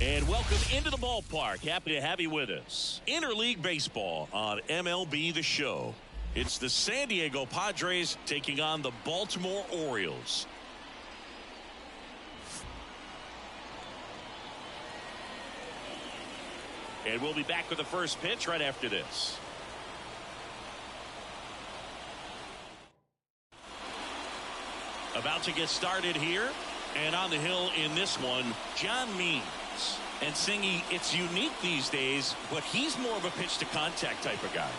And welcome into the ballpark. Happy to have you with us. Interleague baseball on MLB The Show. It's the San Diego Padres taking on the Baltimore Orioles. And we'll be back with the first pitch right after this. About to get started here. And on the hill in this one, John Means. And Singy, it's unique these days, but he's more of a pitch-to-contact type of guy.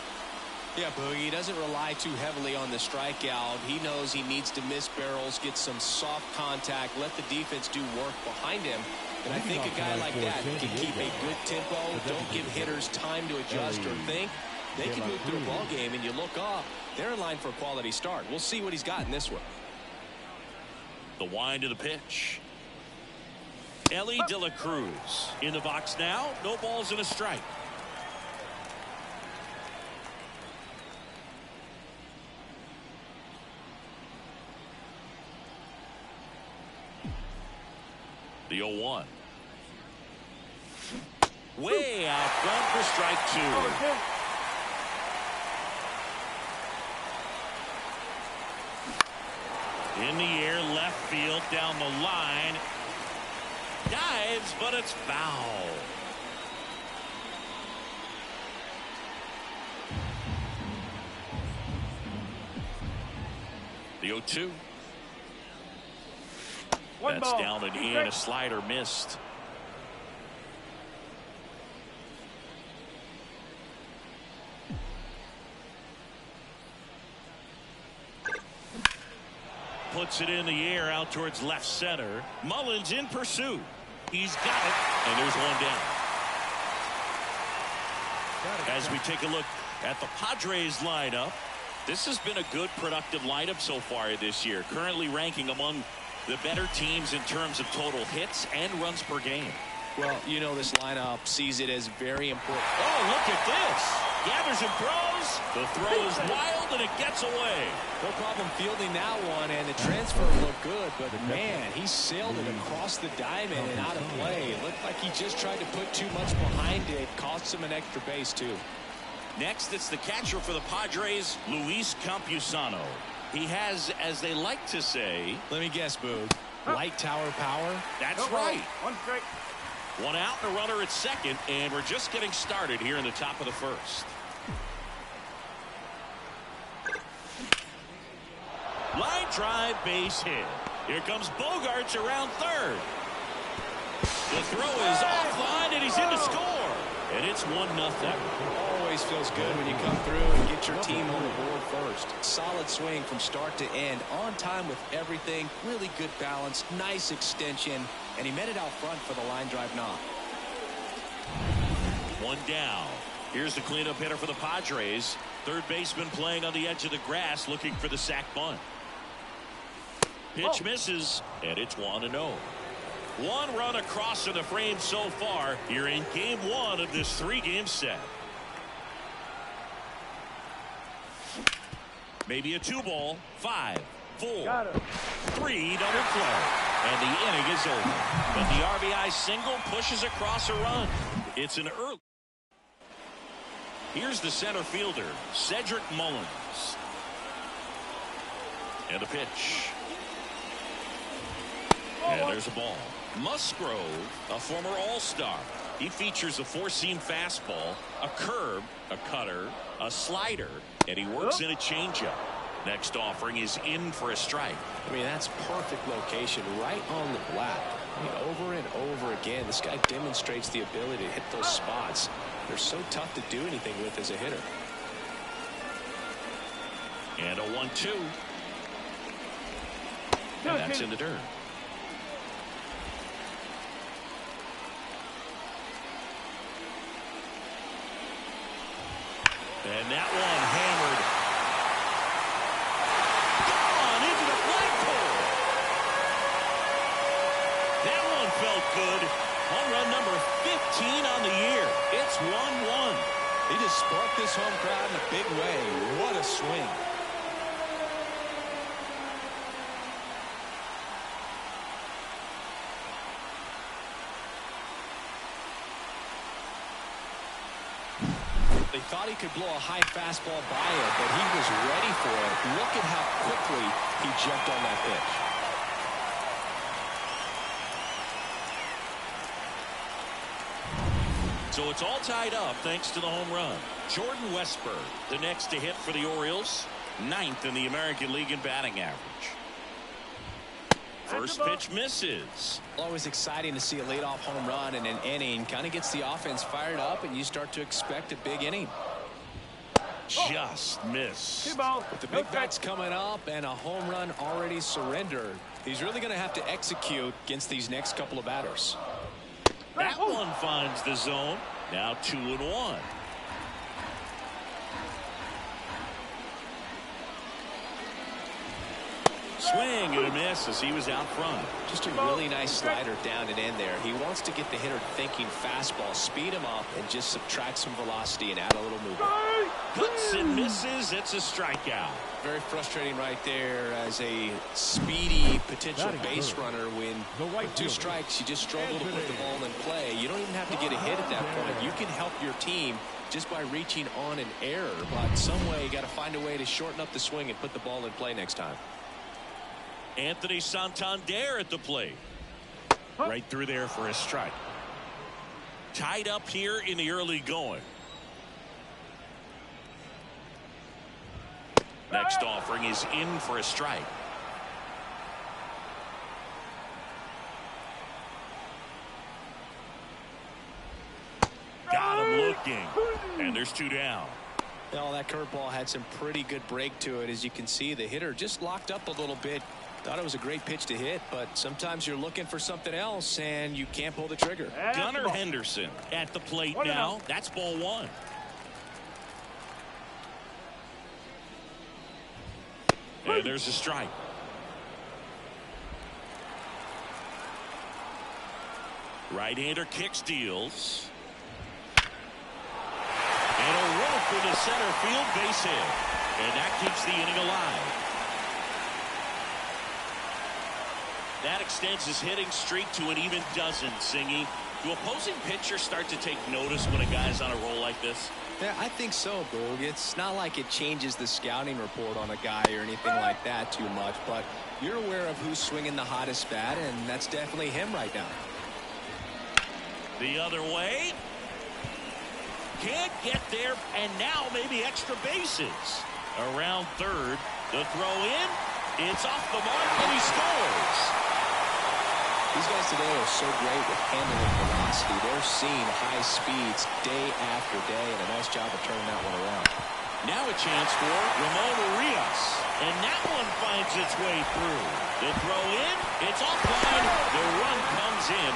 Yeah, Boogie, he doesn't rely too heavily on the strikeout. He knows he needs to miss barrels, get some soft contact, let the defense do work behind him. And I think a guy like that can keep a good tempo, don't give hitters time to adjust or think. They can move through a ball game, and you look up, they're in line for a quality start. We'll see what he's got in this one. The wind of the pitch. Ellie De La Cruz in the box now. No balls and a strike. The 0-1. Way out front for strike two. In the air, left field, down the line. Dives, but it's foul. The 0-2. That's down and in. A slider missed. Puts it in the air out towards left center. Mullins in pursuit. He's got it, and there's one down. As we take a look at the Padres lineup, this has been a good, productive lineup so far this year. Currently ranking among the better teams in terms of total hits and runs per game. Well, you know this lineup sees it as very important. Oh, look at this. Gathers and throws. The throw is wild, and it gets away. No problem fielding that one, and the transfer looked good, but man, he sailed it across the diamond and out of play. It looked like he just tried to put too much behind it. Cost him an extra base, too. Next, it's the catcher for the Padres, Luis Campusano. He has, as they like to say... Let me guess, Boog. Light tower power? That's right. One strike. One out and a runner at second, and we're just getting started here in the top of the first. Line drive, base hit. Here comes Bogarts around third. The throw is offline, and he's in to score. And it's 1-0. Always feels good when you come through and get your team on the board first. Solid swing from start to end. On time with everything. Really good balance. Nice extension. And he met it out front for the line drive knock. One down. Here's the cleanup hitter for the Padres. Third baseman playing on the edge of the grass looking for the sac bunt. Pitch misses, and it's 1-0. One run across in the frame so far here in game one of this three-game set. Maybe a 2-ball. 5, 4, 3, double play. And the inning is over. But the RBI single pushes across a run. It's an early. Here's the center fielder, Cedric Mullins. And a pitch. And there's a ball. Musgrove, a former All-Star. He features a four-seam fastball, a curve, a cutter, a slider, and he works in a changeup. Next offering is in for a strike. I mean, that's perfect location, right on the black. I mean, over and over again, this guy demonstrates the ability to hit those spots. They're so tough to do anything with as a hitter. And a 1-2. And that's in the dirt. And that one hammered. Gone into the flagpole. That one felt good. Home run number 15 on the year. It's 1-1. He just sparked this home crowd in a big way. What a swing. They thought he could blow a high fastball by it, but he was ready for it. Look at how quickly he jumped on that pitch. So it's all tied up thanks to the home run. Jordan Westburg, the next to hit for the Orioles, 9th in the American League in batting average. First pitch misses. Always exciting to see a leadoff home run in an inning. Kind of gets the offense fired up, and you start to expect a big inning. Just missed. With the big bats coming up and a home run already surrendered, he's really going to have to execute against these next couple of batters. That one finds the zone. Now 2-1. Swing and a miss as he was out front. Just a really nice slider down and in there. He wants to get the hitter thinking fastball, speed him up, and just subtract some velocity and add a little movement. Cuts and misses. It's a strikeout. Very frustrating right there as a speedy potential base runner. When with 2 strikes, you just struggle to put the ball in play. You don't even have to get a hit at that point. You can help your team just by reaching on an error. But some way, you got to find a way to shorten up the swing and put the ball in play next time. Anthony Santander at the plate. Right through there for a strike. Tied up here in the early going. Next offering is in for a strike. Got him looking. And there's 2 down. Well, that curveball had some pretty good break to it. As you can see, the hitter just locked up a little bit. Thought it was a great pitch to hit, but sometimes you're looking for something else and you can't pull the trigger. Gunnar Henderson at the plate now. That's ball 1. And there's a strike. Right-hander kicks, deals. And a rope into center field, base hit. And that keeps the inning alive. That extends his hitting streak to an even dozen, Singy. Do opposing pitchers start to take notice when a guy's on a roll like this? Yeah, I think so, Boog. It's not like it changes the scouting report on a guy or anything like that too much, but you're aware of who's swinging the hottest bat, and that's definitely him right now. The other way. Can't get there, and now maybe extra bases. Around third, the throw in. It's off the mark, and he scores. These guys today are so great with handling velocity. They're seeing high speeds day after day, and a nice job of turning that one around. Now a chance for Ramon Urias, and that one finds its way through. The throw in, it's offline. The run comes in.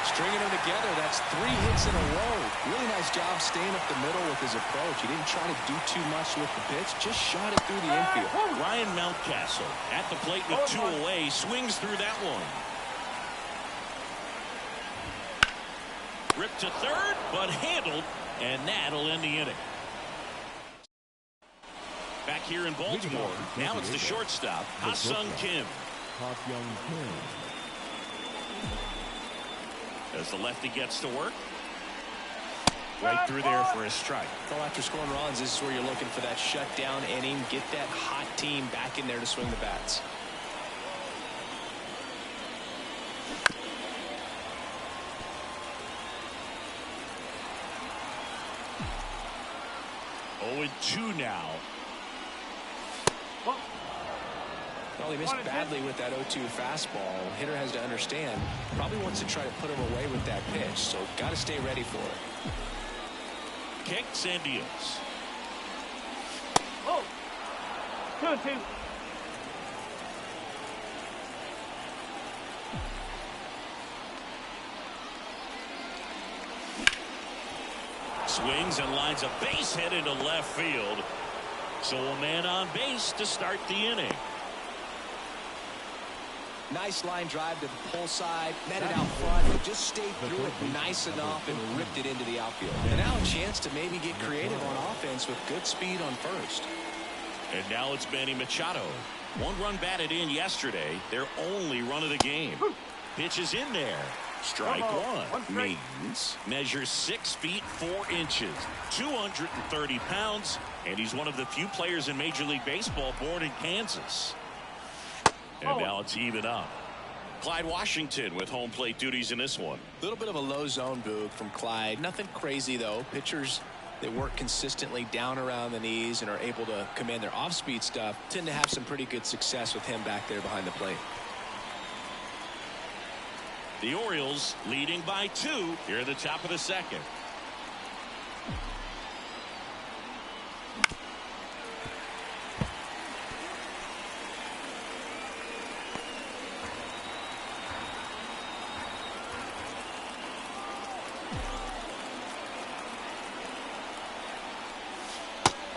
Stringing them together, that's 3 hits in a row. Really nice job staying up the middle with his approach. He didn't try to do too much with the pitch, just shot it through the infield. Ryan Mountcastle at the plate with 2 away, swings through that one. Ripped to third, but handled, and that'll end the inning. Back here in Baltimore, now it's the shortstop, Ha-Sung Kim. As the lefty gets to work. Right through there for a strike. Well, after scoring runs, this is where you're looking for that shutdown inning. Get that hot team back in there to swing the bats. Oh, 2 now. Well, he missed badly with that 0-2 fastball. Hitter has to understand. Probably wants to try to put him away with that pitch, so got to stay ready for it. Kicks and deals. 2-2. Swings and lines a base hit into left field. So a man on base to start the inning. Nice line drive to the pull side, met it out front, but just stayed through it nice enough and ripped it into the outfield. And now a chance to maybe get creative on offense with good speed on first. And now it's Manny Machado. 1 run batted in yesterday, their only run of the game. Pitch is in there. Strike one means measures 6 feet 4 inches, 230 pounds, and he's one of the few players in Major League Baseball born in Kansas. And now it's even up. Clyde Washington with home plate duties in this one. A little bit of a low zone, Boog, from Clyde. Nothing crazy, though. Pitchers that work consistently down around the knees and are able to command their off-speed stuff tend to have some pretty good success with him back there behind the plate. The Orioles leading by 2 here at the top of the second.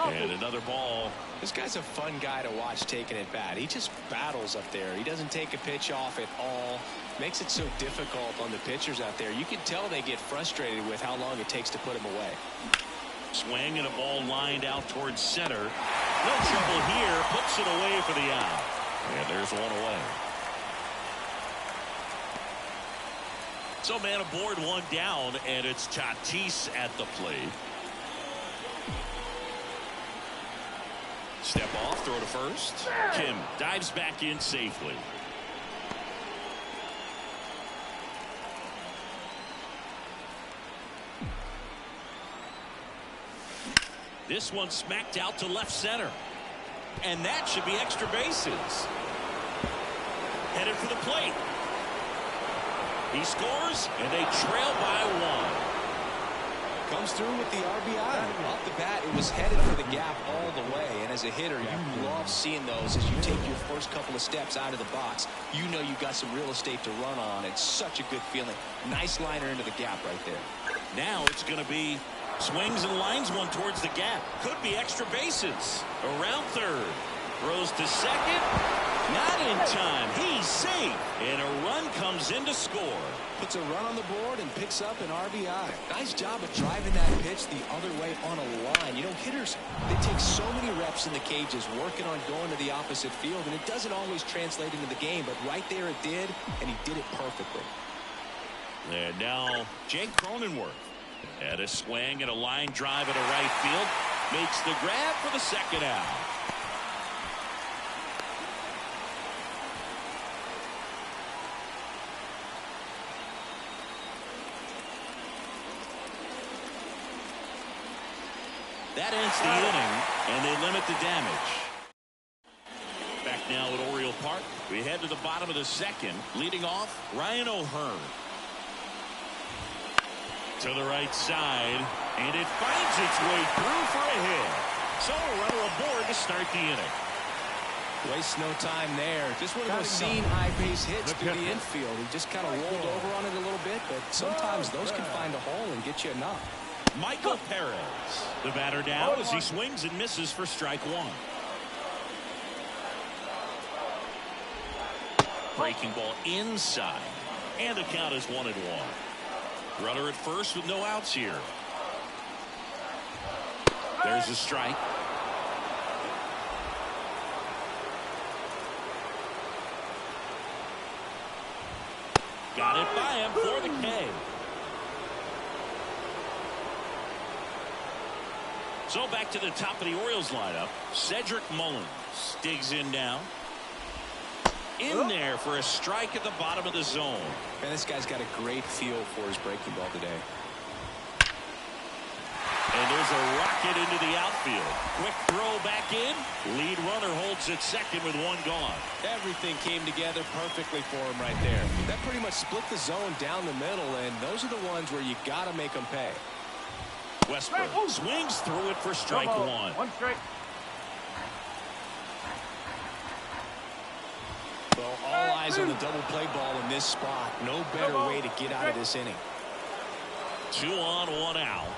And another ball. This guy's a fun guy to watch taking at bat. He just battles up there. He doesn't take a pitch off at all. Makes it so difficult on the pitchers out there. You can tell they get frustrated with how long it takes to put him away. Swing and a ball lined out towards center. No trouble here. Puts it away for the out. And there's one away. So man aboard, one down, and it's Tatis at the plate. Step off, throw to first. Kim dives back in safely. This one smacked out to left center. And that should be extra bases. Headed for the plate. He scores, and they trail by 1. Comes through with the RBI. Off the bat, it was headed for the gap all the way. And as a hitter, you love seeing those as you take your first couple of steps out of the box. You know you've got some real estate to run on. It's such a good feeling. Nice liner into the gap right there. Now it's going to be swings and lines one towards the gap. Could be extra bases. Around third. Throws to second. Not in time. He's safe. And a run comes in to score. Puts a run on the board and picks up an RBI. Nice job of driving that pitch the other way on a line. You know, hitters, they take so many reps in the cages working on going to the opposite field, and it doesn't always translate into the game, but right there it did, and he did it perfectly. And now Jake Cronenworth at a swing and a line drive at a right field. Makes the grab for the second out. That ends the inning, and they limit the damage. Back now at Oriole Park. We head to the bottom of the second. Leading off, Ryan O'Hearn. To the right side, and it finds its way through for a hit. So a runner aboard to start the inning. Wastes no time there. Just one of those seen high base hits to the infield. He just kind of rolled over on it a little bit, but sometimes those can find a hole and get you a knock. Michael Perez, the batter now as he swings and misses for strike one. Breaking ball inside, and the count is 1-1. Runner at first with no outs here. There's a strike. Got it by him for the K. So back to the top of the Orioles lineup. Cedric Mullins digs in now. In there for a strike at the bottom of the zone. And this guy's got a great feel for his breaking ball today. And there's a rocket into the outfield. Quick throw back in. Lead runner holds at second with one gone. Everything came together perfectly for him right there. That pretty much split the zone down the middle, and those are the ones where you got to make them pay. Westbrook swings through it for strike one. One strike. Well, all eyes on the double play ball in this spot. No better way to get out of this inning. 2 on, 1 out.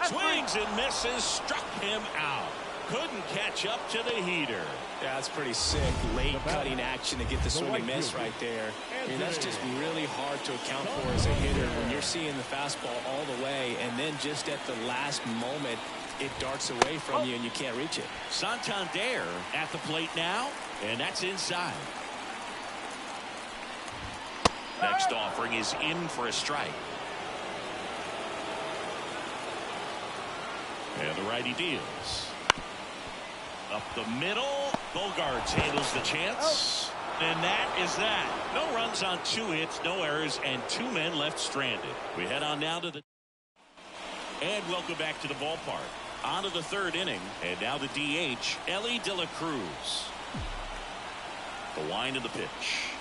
Swings and misses. Struck him out. Couldn't catch up to the heater. Yeah, that's pretty sick. Late cutting action to get the swing and miss right there. I mean, that's just really hard to account for as a hitter when you're seeing the fastball all the way, and then just at the last moment, it darts away from you and you can't reach it. Santander at the plate now, and that's inside. Next offering is in for a strike. And the righty deals. Up the middle. Bogarts handles the chance. And that is that. No runs on 2 hits, no errors, and 2 men left stranded. We head on now to the... And welcome back to the ballpark. On to the 3rd inning. And now the DH, Ellie De La Cruz. The wind of the pitch.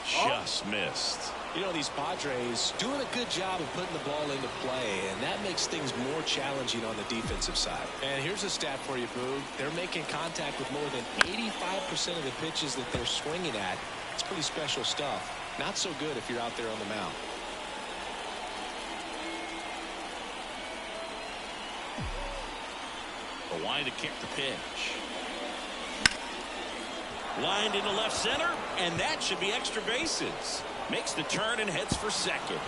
Just missed. You know, these Padres doing a good job of putting the ball into play, and that makes things more challenging on the defensive side. And here's a stat for you, Boog. They're making contact with more than 85% of the pitches that they're swinging at. It's pretty special stuff. Not so good if you're out there on the mound. The wind to kick the pitch. Lined into left center, and that should be extra bases. Makes the turn and heads for second.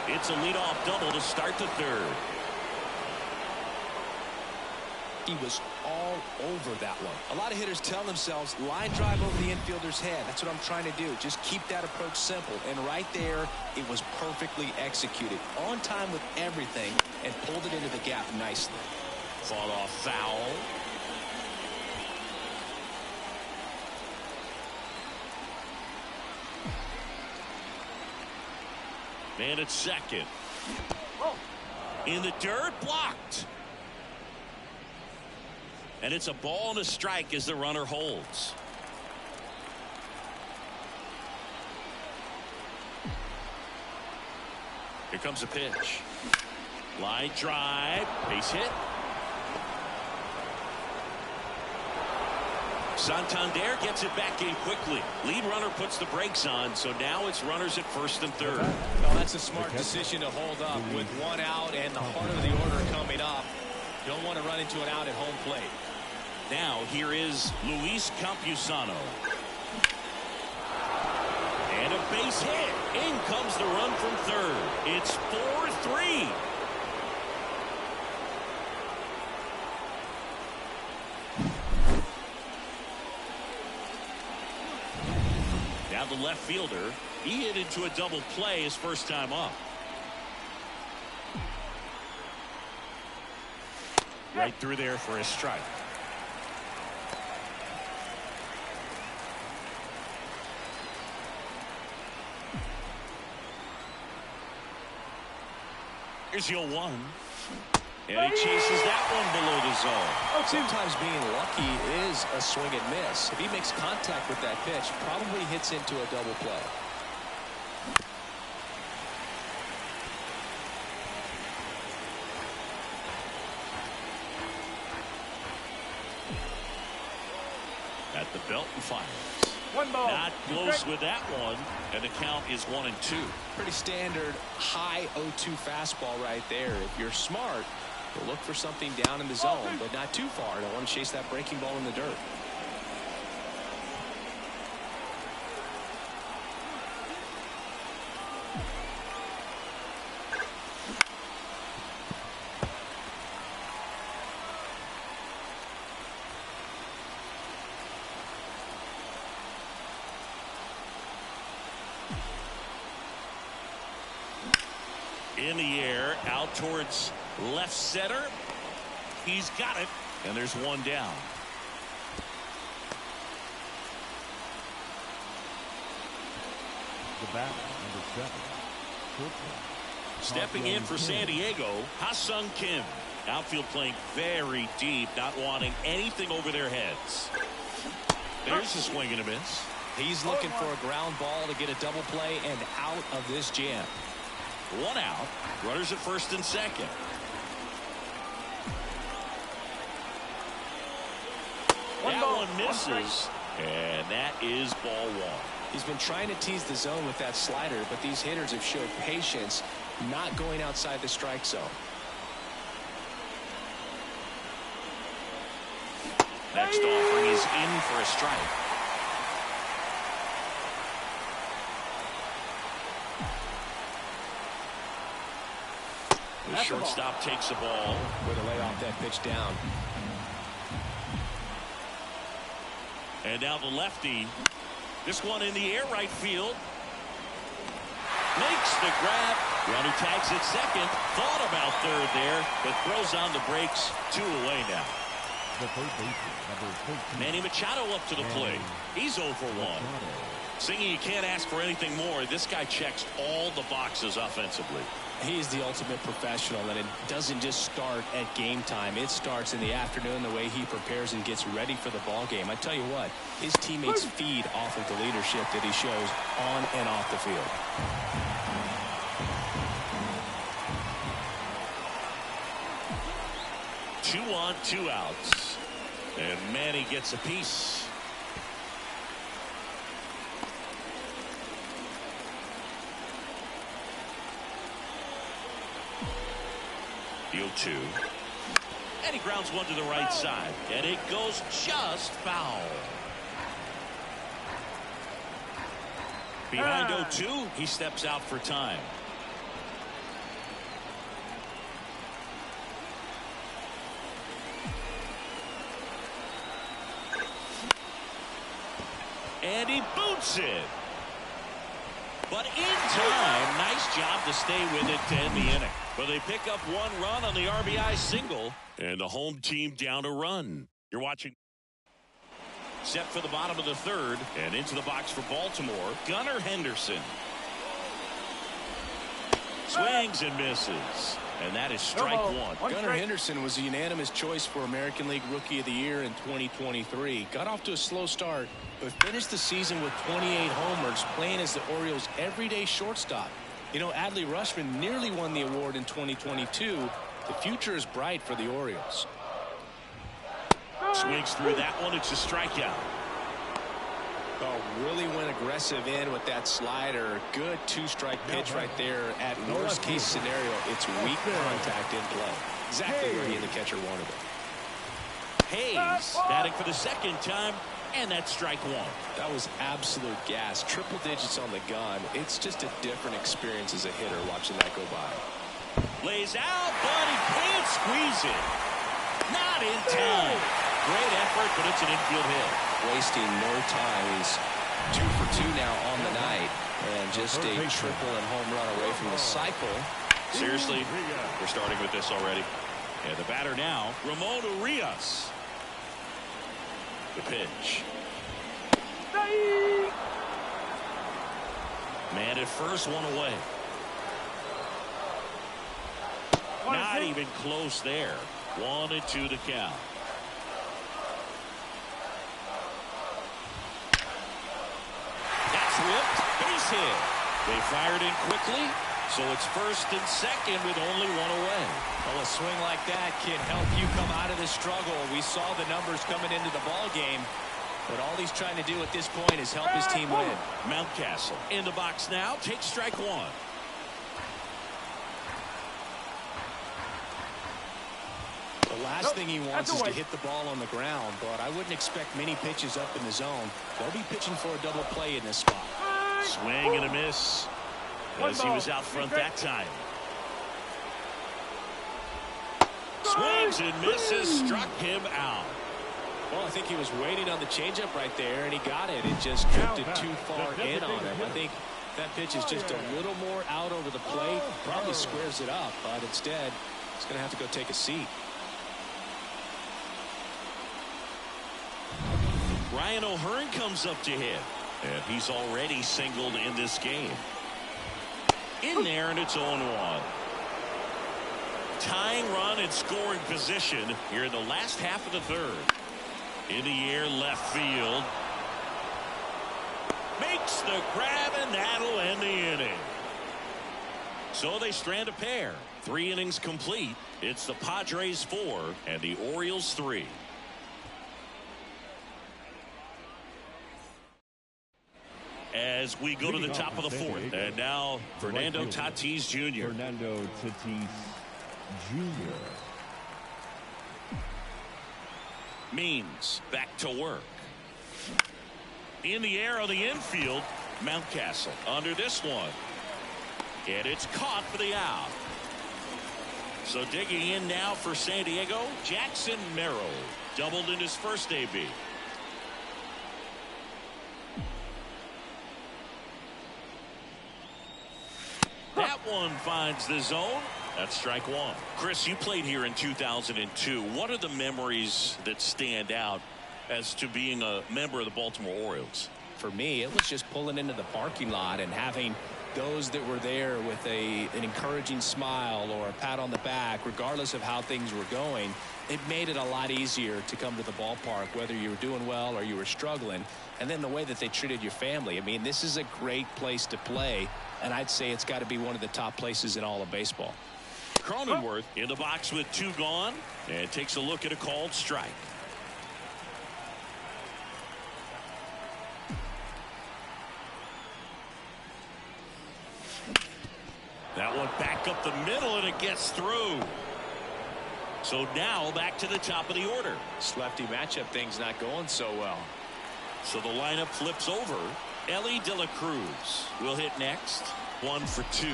It's a leadoff double to start the 3rd. He was all over that one. A lot of hitters tell themselves line drive over the infielder's head. That's what I'm trying to do. Just keep that approach simple. And right there, it was perfectly executed. On time with everything, and pulled it into the gap nicely. Fought off foul. And it's second. In the dirt, blocked. And it's a ball and a strike as the runner holds. Here comes a pitch. Line drive, base hit. Santander gets it back in quickly. Lead runner puts the brakes on, so now it's runners at 1st and 3rd. Well, that's a smart decision to hold up with 1 out and the heart of the order coming up. Don't want to run into an out at home plate. Now here is Luis Campusano. And a base hit. In comes the run from 3rd. It's 4-3. Now the left fielder, he hit into a double play his first time up. Right through there for a strike. Here's the 0-1. And he chases that one below the zone. Sometimes being lucky is a swing and miss. If he makes contact with that pitch, probably hits into a double play. At the belt and fires. 1 ball. Not close with that one, and the count is 1-2. Pretty standard high 0-2 fastball right there. If you're smart, you'll look for something down in the zone, but not too far. Don't want to chase that breaking ball in the dirt. In the air, out towards left center. He's got it, and there's 1 down. The bat, number 7. Stepping in for San Diego, Ha-Sung Kim. Outfield playing very deep, not wanting anything over their heads. There's a swing and a miss. He's looking for a ground ball to get a double play and out of this jam. 1 out. Runners at 1st and 2nd. That one misses. And that is ball 1. He's been trying to tease the zone with that slider, but these hitters have showed patience, not going outside the strike zone. Next offering is in for a strike. The shortstop takes the ball. Way to lay off that pitch down. And now the lefty. This one in the air, right field. Makes the grab. Runner tags at second. Thought about third there, but throws on the brakes. 2 away now. The third baseman, number 14. Manny Machado up to the plate. He's 0 for 1. Singing, you can't ask for anything more. This guy checks all the boxes offensively. He's the ultimate professional, and it doesn't just start at game time. It starts in the afternoon, the way he prepares and gets ready for the ball game. I tell you what, his teammates feed off of the leadership that he shows on and off the field. 2 on, 2 outs. And Manny gets a piece. The 0-2. And he grounds one to the right side. And it goes just foul. Behind 0-2, he steps out for time. And he boots it. But in time, nice job to stay with it to end the inning. But they pick up 1 run on the RBI single. And the home team down a run. You're watching. Set for the bottom of the third. And into the box for Baltimore, Gunnar Henderson. Swings and misses. And that is strike 1. Gunnar Henderson was a unanimous choice for American League Rookie of the Year in 2023. Got off to a slow start, but finished the season with 28 homers, playing as the Orioles' everyday shortstop. You know, Adley Rutschman nearly won the award in 2022. The future is bright for the Orioles. Swings through that one. It's a strikeout. Oh, really went aggressive in with that slider. Good 2-strike pitch right there. At worst case scenario, it's weak contact in play. Exactly where he and the catcher wanted it. Hayes batting for the second time, and that's strike 1. That was absolute gas. Triple digits on the gun. It's just a different experience as a hitter watching that go by. Lays out, but he can't squeeze it. Not in time. Great effort, but it's an infield hit. Wasting no time. He's 2 for 2 now on the night, and just a triple and home run away from the cycle. Seriously, we're starting with this already. And the batter now, Ramon Urias. The pitch. Man at first, 1 away. Not even close there. 1-2 to count. That's ripped. Base hit. They fired in quickly, so it's first and second with only 1 away. Well, a swing like that can help you come out of the struggle. We saw the numbers coming into the ball game, but all he's trying to do at this point is help his team win. Mountcastle in the box now. Takes strike 1. The last thing he wants is to hit the ball on the ground, but I wouldn't expect many pitches up in the zone. They'll be pitching for a double play in this spot. Swing and a miss as he was out front that time. Swings and misses, struck him out. Well, I think he was waiting on the changeup right there, and he got it. It just drifted too far in on him. I think that pitch is just a little more out over the plate. Probably squares it up, but instead, he's going to have to go take a seat. Ryan O'Hearn comes up to hit, and he's already singled in this game. In there, and it's 0-1. Tying run and scoring position here in the last half of the third. In the air, left field. Makes the grab, and that'll end the inning. So they strand a pair. 3 innings complete. It's the Padres 4 and the Orioles 3. As we go to the top of the 4th, and now Fernando Tatis Jr. Fernando Tatis Jr. Means back to work. In the air on the infield, Mountcastle under this one. And it's caught for the out. So digging in now for San Diego, Jackson Merrill doubled in his first AB. That one finds the zone. That's strike one. Chris, you played here in 2002. What are the memories that stand out as to being a member of the Baltimore Orioles? For me, it was just pulling into the parking lot and having those that were there with an encouraging smile or a pat on the back, regardless of how things were going. It made it a lot easier to come to the ballpark, whether you were doing well or you were struggling. And then the way that they treated your family. I mean, this is a great place to play, and I'd say it's got to be one of the top places in all of baseball. Cronenworth in the box with two gone and takes a look at a called strike. That one back up the middle, and it gets through. So now back to the top of the order. This lefty matchup thing's not going so well. So the lineup flips over. Ellie De La Cruz will hit next. 1 for 2.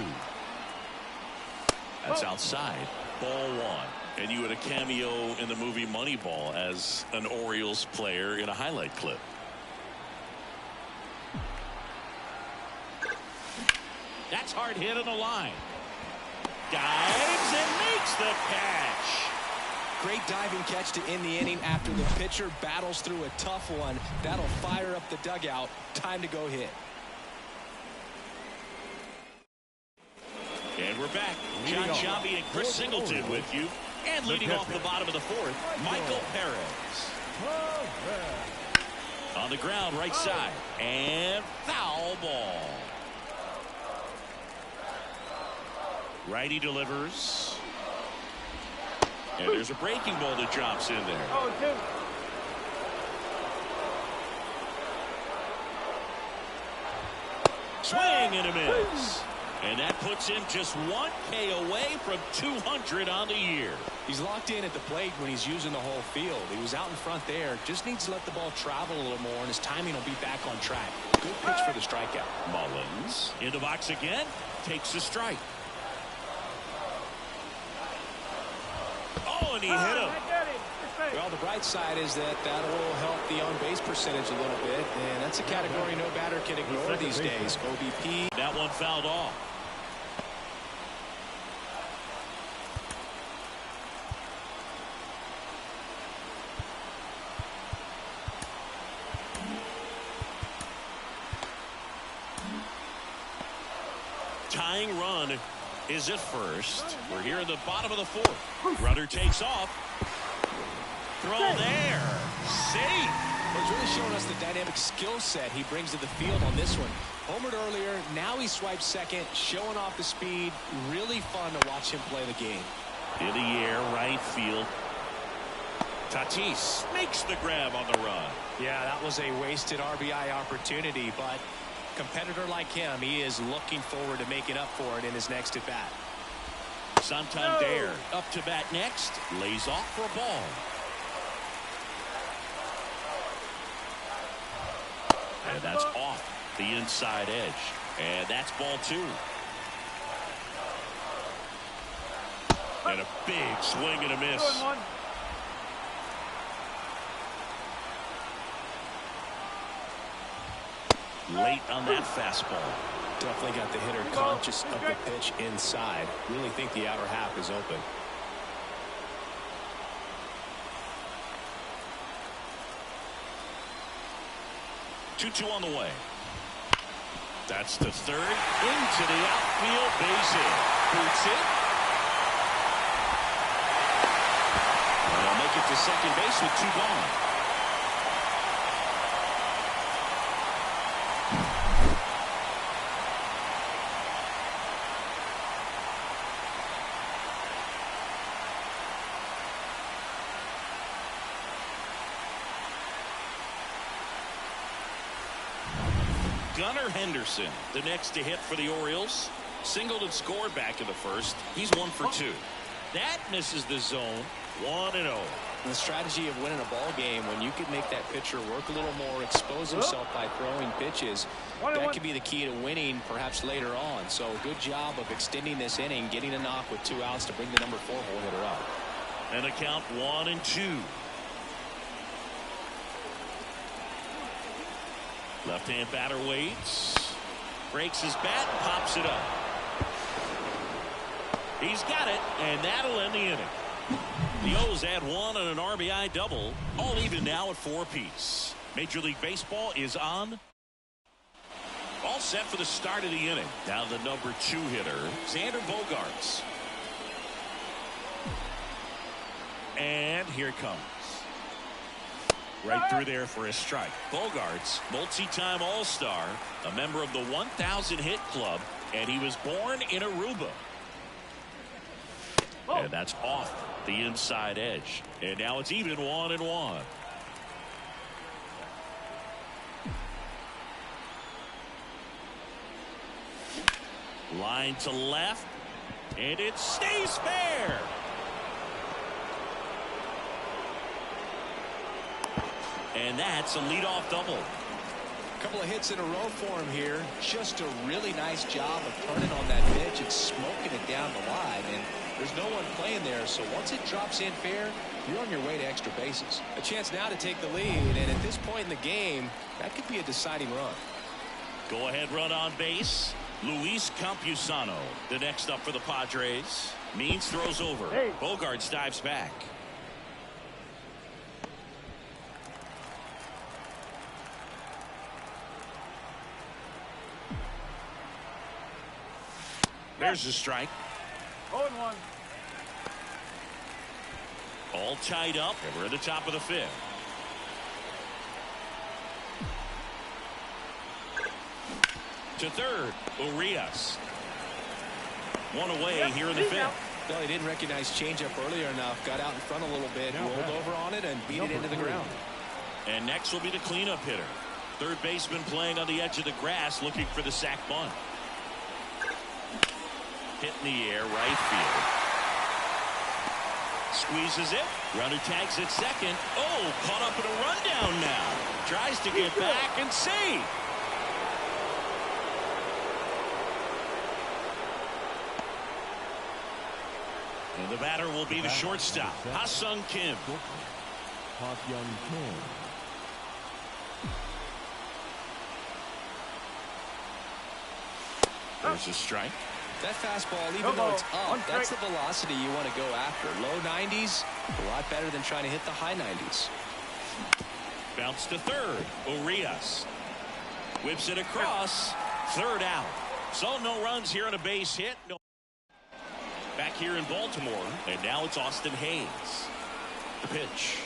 That's outside. Ball one. And you had a cameo in the movie Moneyball as an Orioles player in a highlight clip. That's hard hit on the line. Dives and makes the catch. Great diving catch to end the inning after the pitcher battles through a tough one. That'll fire up the dugout. Time to go hit. And we're back. John Sciambi and Chris Singleton with you. And leading off the bottom of the fourth, Michael Perez. On the ground, right side. And foul ball. Righty delivers. And there's a breaking ball that drops in there. 0-2. Swing and a miss. And that puts him just 1K away from 200 on the year. He's locked in at the plate when he's using the whole field. He was out in front there. Just needs to let the ball travel a little more, and his timing will be back on track. Good pitch for the strikeout. Mullins in the box again. Takes a strike. Oh, and he hit him. Well, the bright side is that will help the on-base percentage a little bit, and that's a category no batter can ignore these days. OBP. That one fouled off. Tying run is at first. We're here in the bottom of the fourth. Runner takes off. Throw there. Safe. Well, he's really showing us the dynamic skill set he brings to the field on this one. Homered earlier, now he swipes second, showing off the speed. Really fun to watch him play the game. In the air, right field. Tatis makes the grab on the run. Yeah, that was a wasted RBI opportunity, but competitor like him, he is looking forward to making up for it in his next at-bat. Santander up to bat next. Lays off for a ball. And that's off the inside edge. And that's ball two. And a big swing and a miss. Late on that fastball. Definitely got the hitter conscious of the pitch inside. Really think the outer half is open. Two on the way. That's the third. Into the outfield, base hit. Boots it. And they'll make it to second base with two gone. Gunnar Henderson, the next to hit for the Orioles. Singleton scored back in the first. He's 1 for 2. That misses the zone. 1-0. The strategy of winning a ball game, when you can make that pitcher work a little more, expose himself by throwing pitches, that could be the key to winning perhaps later on. So good job of extending this inning, getting a knock with 2 outs to bring the number 4 hole hitter up. And a count 1-2. Left-hand batter waits. Breaks his bat and pops it up. He's got it, and that'll end the inning. The O's add one on an RBI double. All even now at 4 apiece. Major League Baseball is on. All set for the start of the inning. Now the number 2 hitter, Xander Bogaerts. And here it comes. Right through there for a strike. Bogaerts, multi-time All-Star, a member of the 1,000 hit club, and he was born in Aruba. And that's off the inside edge. And now it's even 1-1. Line to left, and it stays fair. And that's a leadoff double. A couple of hits in a row for him here. Just a really nice job of turning on that pitch and smoking it down the line. And there's no one playing there, so once it drops in fair, you're on your way to extra bases. A chance now to take the lead, and at this point in the game, that could be a deciding run. Go ahead run on base. Luis Campusano, the next up for the Padres. Means throws over. Hey. Bogaerts dives back. There's a strike. 0-1. All tied up, and we're at the top of the 5th. To third, Urias. One away here in the 5th. Well, he didn't recognize changeup earlier enough. Got out in front a little bit, rolled over on it, and beat it into the ground. And next will be the cleanup hitter. Third baseman playing on the edge of the grass, looking for the sac bunt. Hit in the air, right field. Squeezes it. Runner tags at second. Oh, caught up in a rundown now. Tries to get back and save. And the batter will be the shortstop, Ha-Sung Kim. Ha-Sung Kim. There's a strike. That fastball, even though it's up, that's the velocity you want to go after. Low 90s, a lot better than trying to hit the high 90s. Bounce to third. Urias whips it across. Third out. So no runs here on a base hit. No. Back here in Baltimore, and now it's Austin Hayes. The pitch.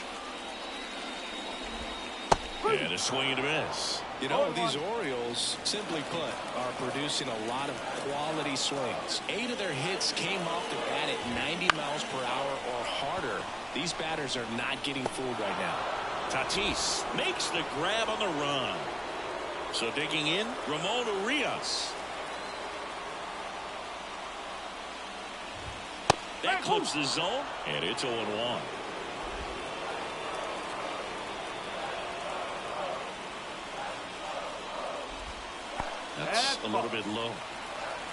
And a swing and a miss. You know, these Orioles, simply put, are producing a lot of quality swings. 8 of their hits came off the bat at 90 miles per hour or harder. These batters are not getting fooled right now. Tatis makes the grab on the run. So digging in, Ramon Urias. That clips the zone, and it's 0-1. That's a little bit low.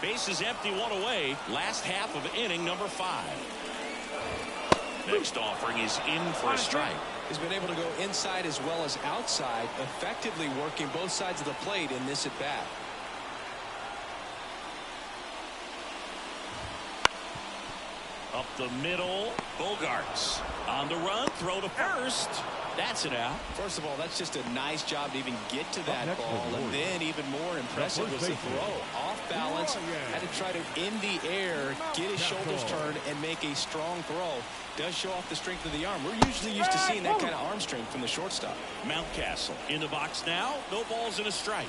Base is empty, 1 away. Last half of inning number 5. Next offering is in for a strike. He's been able to go inside as well as outside, effectively working both sides of the plate in this at bat. Up the middle, Bogaerts on the run, throw to first. That's it out. First of all, that's just a nice job to even get to that ball, and then even more impressive was the throw. Off balance, had to try to, in the air, get his shoulders turned and make a strong throw. Does show off the strength of the arm. We're usually used to seeing that kind of arm strength from the shortstop. Mountcastle in the box now. No balls and a strike.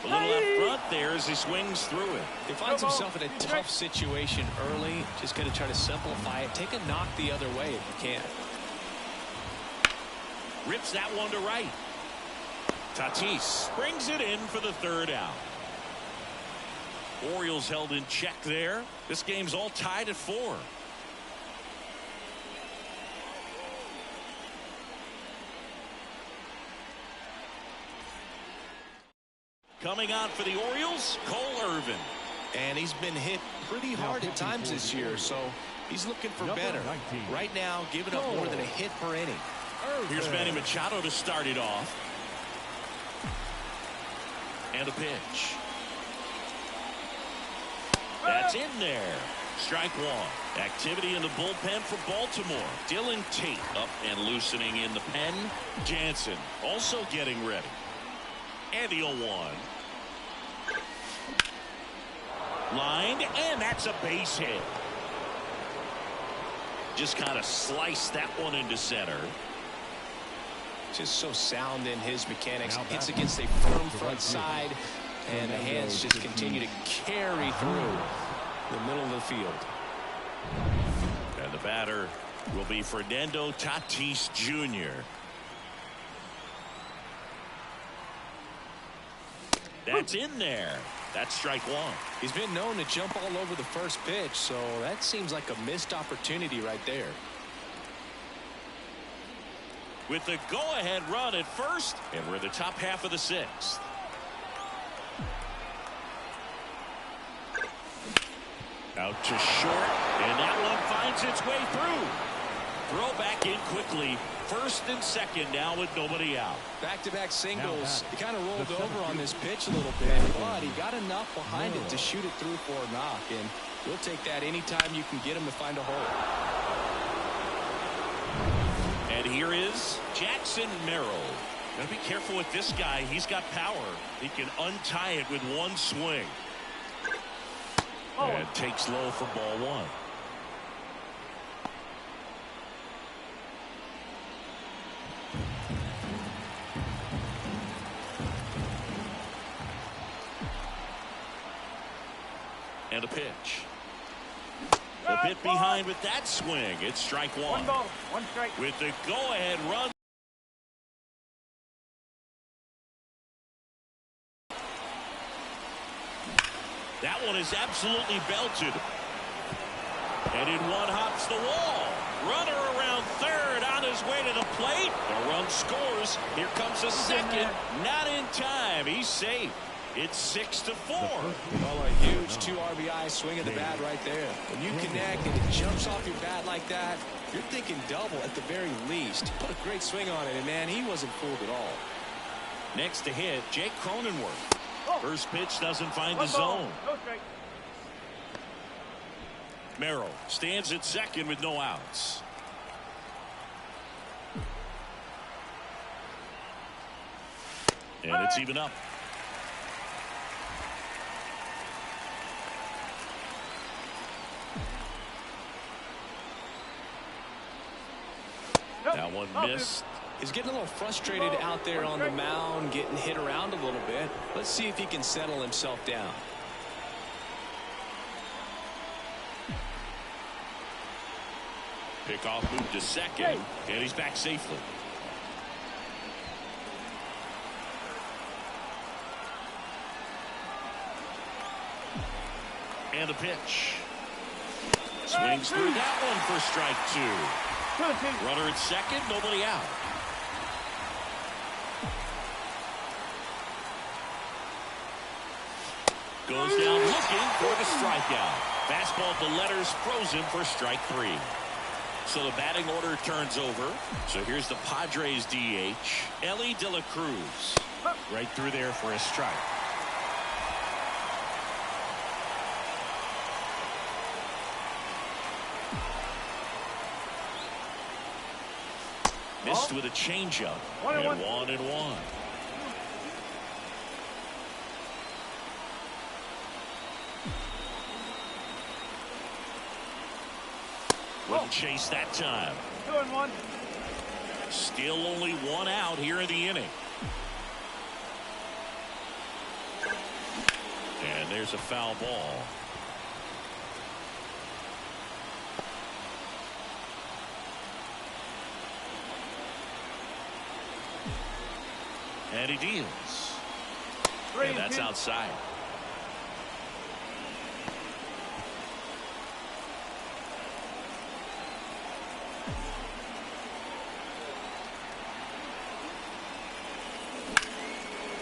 A little up front there as he swings through it. He finds himself in a tough situation early. Just going to try to simplify it. Take a knock the other way if you can. Rips that one to right. Tatis brings it in for the third out. Orioles held in check there. This game's all tied at 4. Coming on for the Orioles, Cole Irvin. And he's been hit pretty hard at times this year, so he's looking for better. Right now, giving up more than a hit per inning. Here's Manny Machado to start it off. And a pitch. That's in there. Strike one. Activity in the bullpen for Baltimore. Dylan Tate up and loosening in the pen. Jansen also getting ready. And the 0-1. Lined, and that's a base hit. Just kind of sliced that one into center. Just so sound in his mechanics. Hits against a firm front side, and the hands just continue to carry through the middle of the field. And the batter will be Fernando Tatis Jr. That's in there. That's strike one. He's been known to jump all over the first pitch, so that seems like a missed opportunity right there. With the go-ahead run at first, and we're in the top half of the sixth. Out to short, and that one finds its way through. Throw back in quickly. First and second now with nobody out. Back-to-back singles. He kind of rolled over on this pitch a little bit, but he got enough behind it to shoot it through for a knock, and you'll take that anytime you can get him to find a hole. And here is Jackson Merrill. Gotta be careful with this guy. He's got power. He can untie it with one swing. And takes low for ball one. And a pitch. A bit behind with that swing. It's strike one. 1 ball, 1 strike. With the go-ahead run. That one is absolutely belted. And in one hops the wall. Runner around third on his way to the plate. The run scores. Here comes a second. Not in time. He's safe. It's 6-4. Well, a huge 2 RBI swing of the bat right there. When you connect and it jumps off your bat like that, you're thinking double at the very least. Put a great swing on it, and man, he wasn't fooled at all. Next to hit, Jake Cronenworth. First pitch doesn't find the 1 ball, zone. no strike. Merrill stands at second with no outs. And it's even up. That one missed. He's getting a little frustrated out there on the mound, getting hit around a little bit. Let's see if he can settle himself down. Pickoff moved to second, and he's back safely. And a pitch. Swings through that one for strike two. Runner at second, nobody out. Goes down looking for the strikeout. Fastball to letters frozen for strike three. So the batting order turns over. So here's the Padres DH, Ellie De La Cruz. Right through there for a strike. Missed with a changeup. And 1-1. Wouldn't chase that time. 2-1. Still only one out here in the inning. And there's a foul ball. And he deals. And that's outside.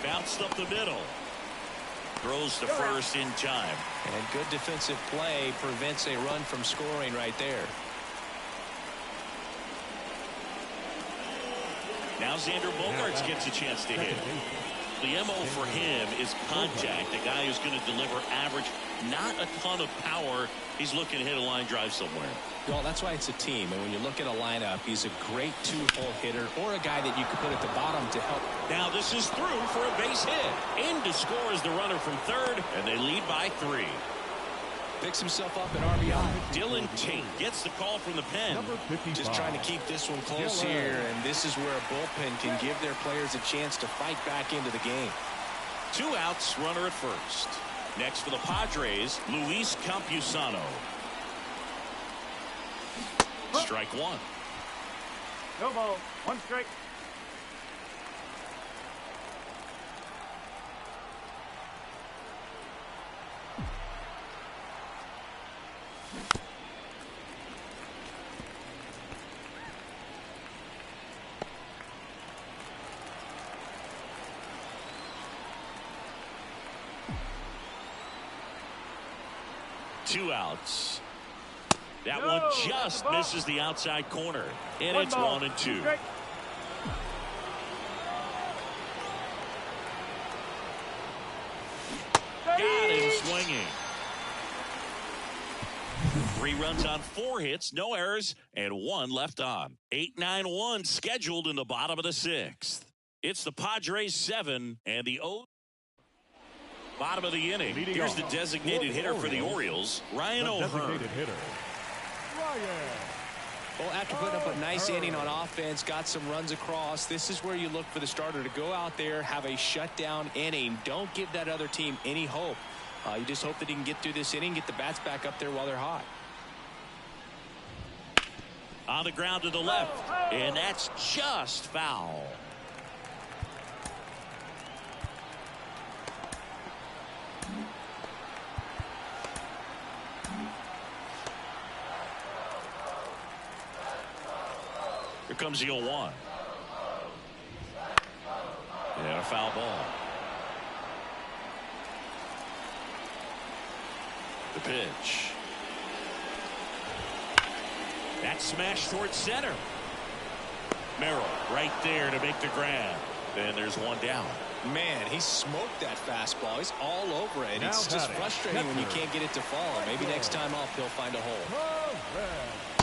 Bounced up the middle. Throws to first in time. And good defensive play prevents a run from scoring right there. Now Xander Bogaerts gets a chance to hit. The MO for him is contact. A guy who's going to deliver average, not a ton of power. He's looking to hit a line drive somewhere. Well, that's why it's a team. And when you look at a lineup, he's a great two-hole hitter or a guy that you could put at the bottom to help. Now this is through for a base hit. In to score is the runner from third, and they lead by 3. Picks himself up at RBI. Dylan Tate gets the call from the pen. Just trying to keep this one close here, and this is where a bullpen can give their players a chance to fight back into the game. 2 outs, runner at first. Next for the Padres, Luis Campusano. Strike 1. No ball. 1 strike. Two outs. That one just misses the outside corner. And it's 1 and 2. Got him swinging. 3 runs on 4 hits, no errors, and 1 left on. 8-9-1 scheduled in the bottom of the 6th. It's the Padres 7 and the bottom of the inning. Here's the designated hitter for the Orioles, Ryan O'Hearn. Well, after putting up a nice inning on offense, got some runs across, this is where you look for the starter to go out there, have a shutdown inning. Don't give that other team any hope. You just hope that he can get through this inning, get the bats back up there while they're hot. On the ground to the left, and that's just foul. Here comes the 0-1. And a foul ball. The pitch. That smash towards center. Merrill right there to make the grab. And there's 1 down. Man, he smoked that fastball. He's all over it. It's just frustrating when you can't get it to fall. Maybe next time off he'll find a hole.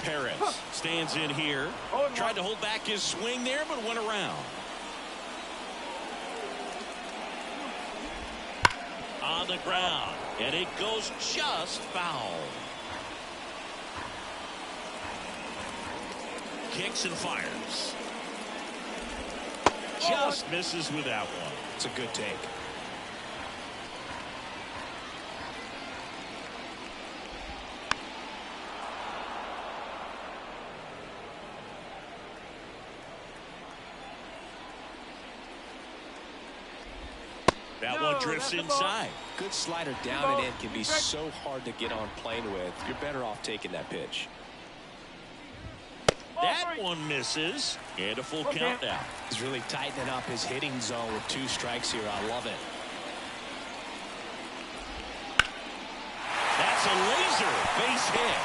Perez stands in here. Tried to hold back his swing there, but went around. On the ground, and it goes just foul. Kicks and fires. Just misses with that one. It's a good take. That one drifts inside. Good slider down and in can be so hard to get on plane with. You're better off taking that pitch. That one misses. And a full count now. He's really tightening up his hitting zone with 2 strikes here. I love it. That's a laser base hit.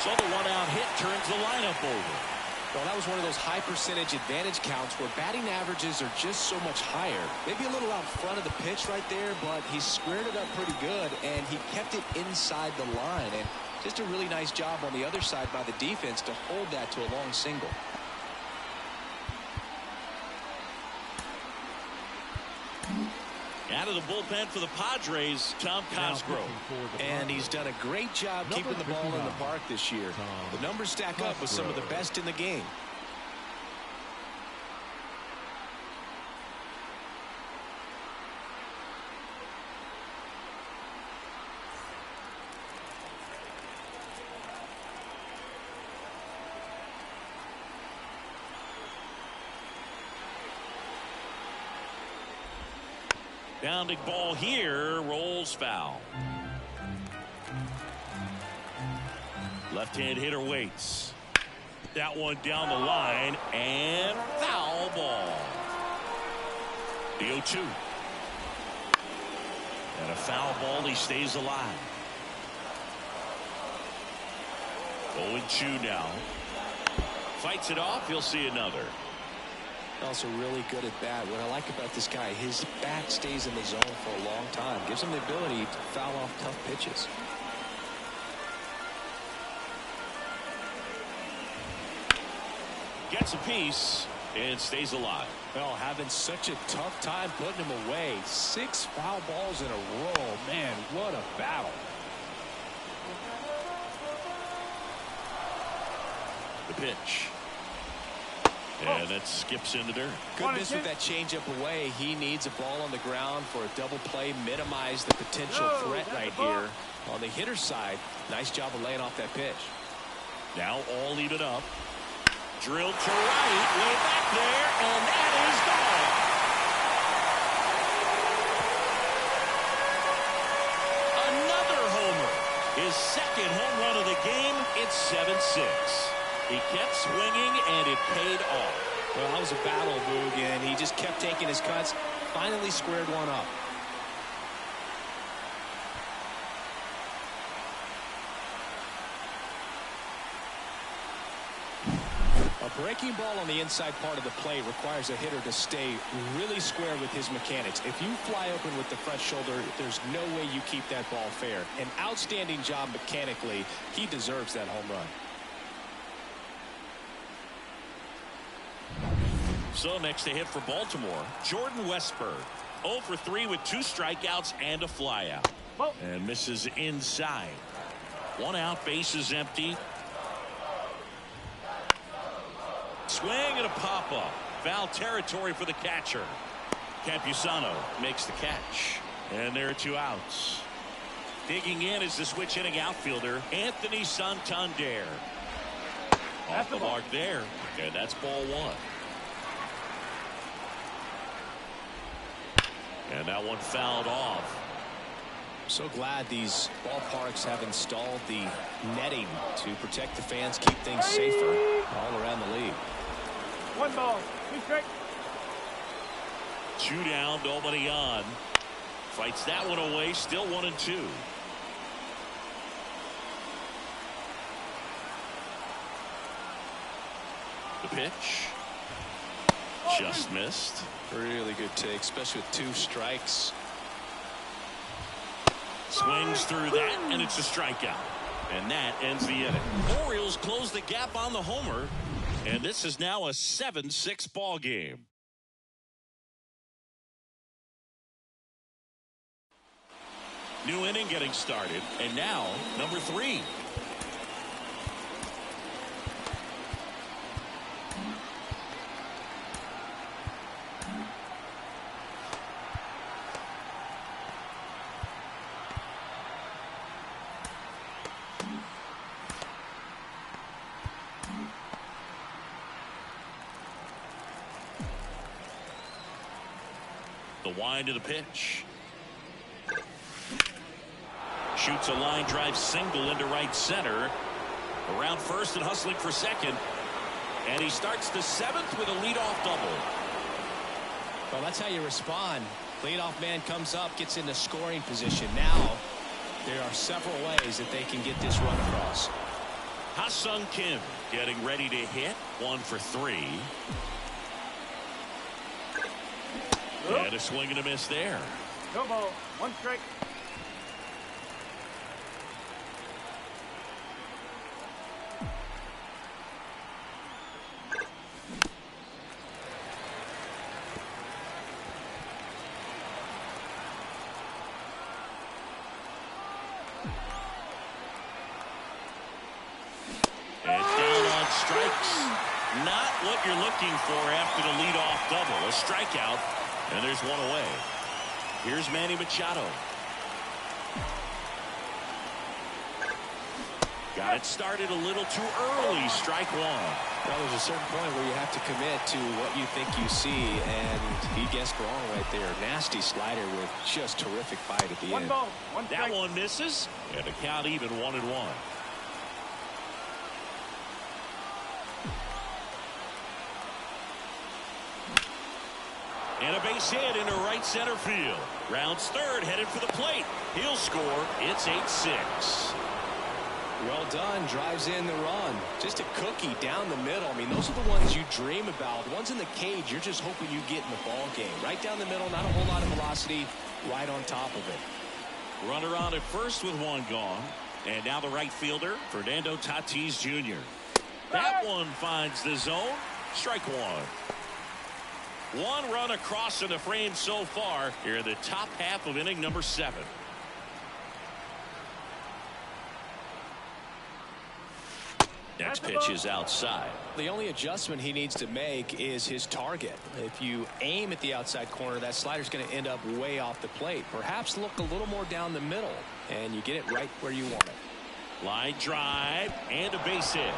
So the 1-out hit turns the lineup over. Well, that was one of those high percentage advantage counts where batting averages are just so much higher. Maybe a little out front of the pitch right there, but he squared it up pretty good, and he kept it inside the line. And just a really nice job on the other side by the defense to hold that to a long single. Out of the bullpen for the Padres, Tom Cosgrove. And he's done a great job keeping the ball in the park this year. The numbers stack up with some of the best in the game. Bounding ball here, rolls foul. Left-hand hitter waits. That one down the line, and foul ball. The 0-2. And a foul ball, he stays alive. 0-2 now. Fights it off, he'll see another. Also really good at bat. What I like about this guy, his bat stays in the zone for a long time. Gives him the ability to foul off tough pitches. Gets a piece and stays alive. Well, having such a tough time putting him away. 6 foul balls in a row. Man, what a battle. The pitch. And it skips into dirt. Good miss with that changeup away. He needs a ball on the ground for a double play. Minimize the potential threat right here. On the hitter's side, nice job of laying off that pitch. Now all even up. Drilled to right, way back there, and that is gone. Another homer. His second home run of the game. It's 7-6. He kept swinging, and it paid off. Well, that was a battle, Boog, and he just kept taking his cuts. Finally squared one up. A breaking ball on the inside part of the plate requires a hitter to stay really square with his mechanics. If you fly open with the front shoulder, there's no way you keep that ball fair. An outstanding job mechanically. He deserves that home run. So next to hit for Baltimore, Jordan Westburg. 0 for 3 with 2 strikeouts and a flyout. And misses inside. 1 out, bases empty. Swing and a pop-up. Foul territory for the catcher. Campusano makes the catch. And there are 2 outs. Digging in is the switch hitting outfielder, Anthony Santander. Off the mark there. And that's ball 1. And that one fouled off. So glad these ballparks have installed the netting to protect the fans, keep things safer all around the league. 1 ball, 2 strike. 2 down, nobody on. Fights that one away, still 1-2. The pitch. Just missed. Really good take, especially with 2 strikes. Swings through that, and it's a strikeout. And that ends the inning. Orioles close the gap on the homer, and this is now a 7-6 ball game. New inning getting started, and now number 3. The wind of the pitch. Shoots a line drive single into right center. Around first and hustling for second. And he starts the 7th with a leadoff double. Well, that's how you respond. Leadoff man comes up, gets into scoring position. Now, there are several ways that they can get this run across. Ha-Sung Kim getting ready to hit. 1 for 3. And a swing and a miss there. No ball, 1 strike. And down on strikes. Not what you're looking for after the leadoff double. A strikeout. And there's 1 away. Here's Manny Machado. Got it started a little too early. Strike 1. Well, there's a certain point where you have to commit to what you think you see, and he guessed wrong right there. Nasty slider with just terrific bite at the 1 end. ball, 1 strike. That one misses, and the count even 1-1. And a base hit into right center field. Rounds third, headed for the plate. He'll score. It's 8-6. Well done. Drives in the run. Just a cookie down the middle. I mean, those are the ones you dream about. The ones in the cage, you're just hoping you get in the ball game. Right down the middle, not a whole lot of velocity, right on top of it. Runner on at first with one gone. And now the right fielder, Fernando Tatis Jr. That one finds the zone. Strike one. One run across in the frame so far here in the top half of inning number 7. Next pitch is outside. The only adjustment he needs to make is his target. If you aim at the outside corner, that slider's going to end up way off the plate. Perhaps look a little more down the middle, and you get it right where you want it. Line drive and a base hit.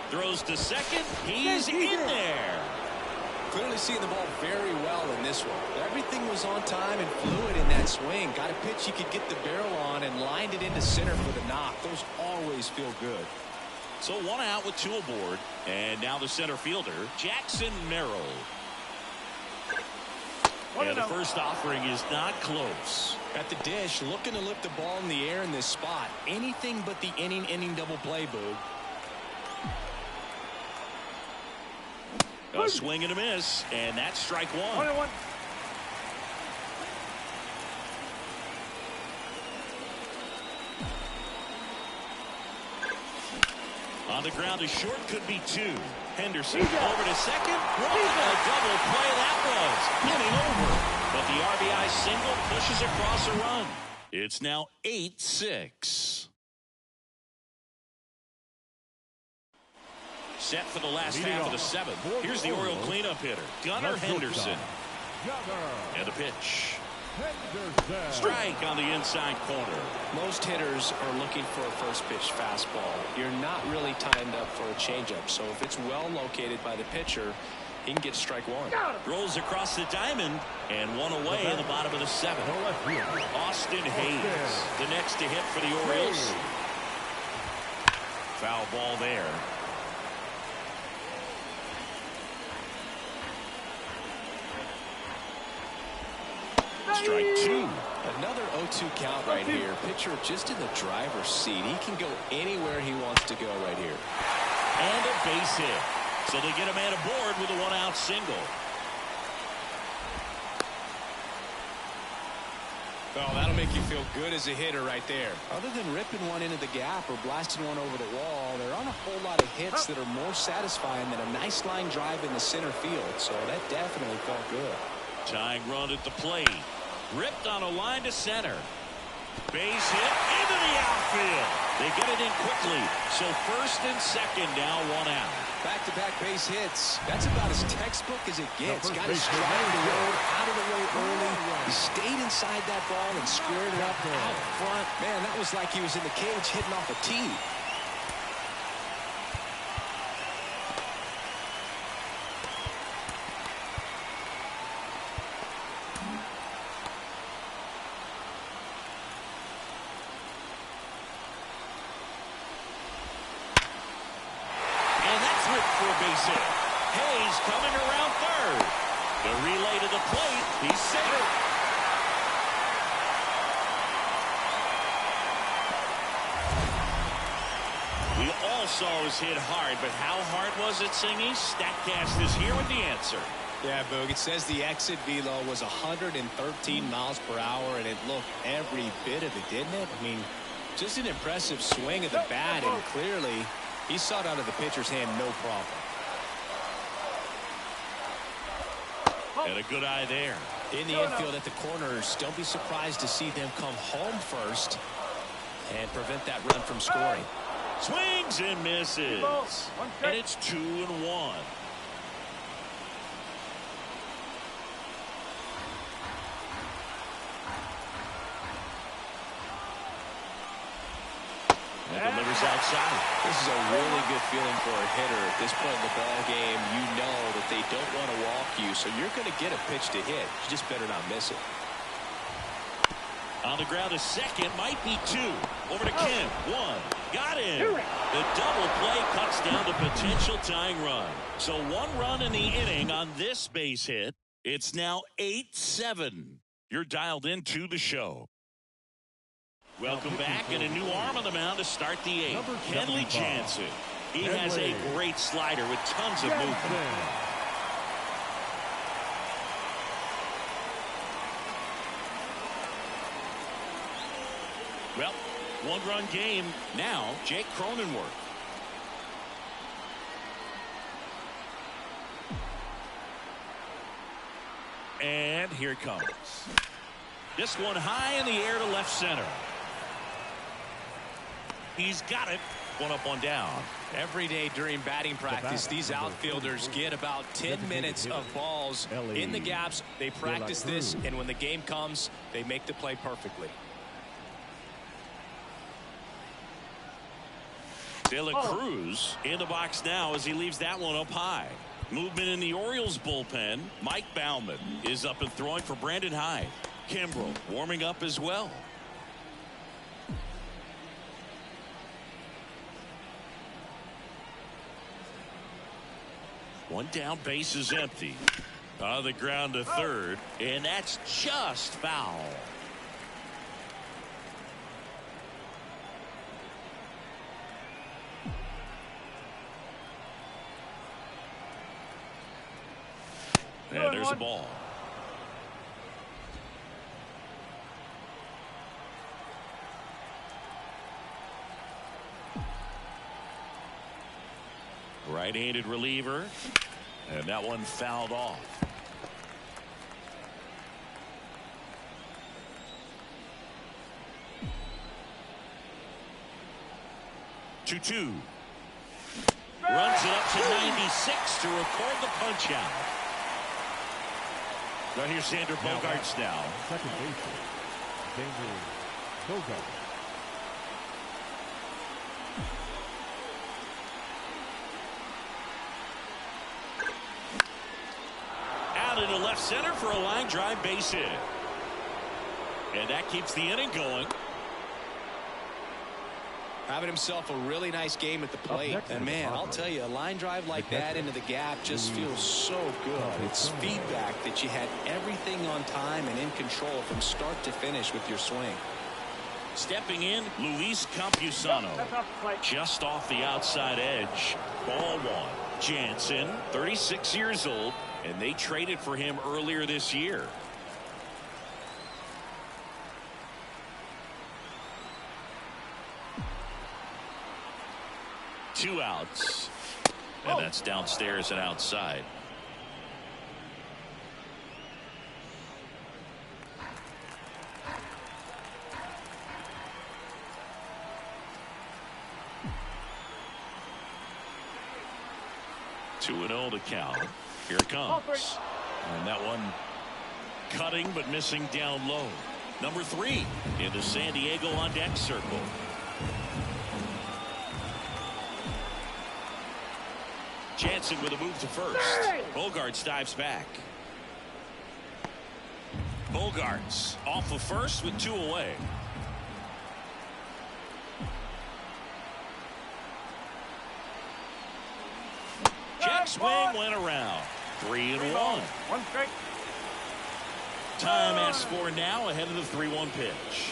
Throws to second. He's in there. Clearly seeing the ball very well in this one. Everything was on time and fluid in that swing. Got a pitch he could get the barrel on and lined it into center for the knock. Those always feel good. So one out with 2 aboard. And now the center fielder, Jackson Merrill. And the first offering is not close. At the dish, looking to lift the ball in the air in this spot. Anything but the inning double play, Boog. A swing and a miss, and that's strike one. 1-1. On the ground, a short could be 2. Henderson over to second. What a double play that was. Getting over. But the RBI single pushes across a run. It's now 8-6. Set for the last half of the 7th. Here's the Oriole cleanup hitter, Gunnar Henderson. And the pitch. Strike on the inside corner. Most hitters are looking for a first pitch fastball. You're not really timed up for a changeup. So if it's well located by the pitcher, he can get strike one. Rolls across the diamond and one away in the bottom of the 7th. Austin Hayes, the next to hit for the Orioles. Foul ball there. Strike 2. Another 0-2 count right here. Pitcher just in the driver's seat. He can go anywhere he wants to go right here. And a base hit. So they get a man aboard with a 1-out single. Well, that'll make you feel good as a hitter right there. Other than ripping one into the gap or blasting one over the wall, there aren't a whole lot of hits that are more satisfying than a nice line drive in the center field. So that definitely felt good. Tying run at the plate. Ripped on a line to center. Base hit into the outfield. They get it in quickly. So first and second now, 1 out. Back-to-back base hits. That's about as textbook as it gets. Got his stride the road, out of the way early. He stayed inside that ball and squared it up out front. Man, that was like he was in the cage hitting off a tee. Hayes coming around third. The relay to the plate. He's safe. We all saw his hit hard, but how hard was it, Singy? StatCast is here with the answer. Yeah, Boog, it says the exit velo was 113 miles per hour, and it looked every bit of it, didn't it? I mean, just an impressive swing of the bat, and clearly he saw it out of the pitcher's hand no problem. And a good eye there. In the infield at the corners, don't be surprised to see them come home first and prevent that run from scoring. Swings and misses. And it's 2-1. And delivers outside. This is a really good feeling for a hitter at this point in the ball game. You know that they don't want to walk you, so you're going to get a pitch to hit. You just better not miss it. On the ground, a second, might be 2. Over to Kim. 1. Got him. The double play cuts down the potential tying run. So 1 run in the inning on this base hit. It's now 8-7. You're dialed into the show. Welcome back, and a new arm on the mound to start the 8th. Kenley Jansen. He has a great slider with tons of movement. Well, one-run game now. Jake Cronenworth. And here it comes. This one high in the air to left center. He's got it. One up, one down. Every day during batting practice, these outfielders get about 10 minutes of balls in the gaps. They practice this, and when the game comes, they make the play perfectly. De La Cruz in the box now as he leaves that one up high. Movement in the Orioles bullpen. Mike Baumann is up and throwing for Brandon Hyde. Kimbrel warming up as well. One down, base is empty. On the ground to third, and that's just foul. And there's a ball. Right-handed reliever, and that one fouled off. Two. Runs it up to 96 to record the punch out. Right here, Xander Bogaerts now. Second baseman, Xander Bogaerts. Out into left center for a line drive base hit. And that keeps the inning going. Having himself a really nice game at the plate. And man, I'll tell you, a line drive like that into the gap just feels so good. It's feedback that you had everything on time and in control from start to finish with your swing. Stepping in, Luis Campusano. Just off the outside edge. Ball one. Jansen, 36 years old, and they traded for him earlier this year. Two outs, and that's downstairs and outside. Two and 0 to count. Here it comes, and that one cutting but missing down low. Number 3 into San Diego on deck circle. Jansen with a move to first. Bogaerts dives back. Bogaerts off of first with 2 away. Check swing went around. 3 and 1. One strike. Time asks for now ahead of the 3-1 pitch.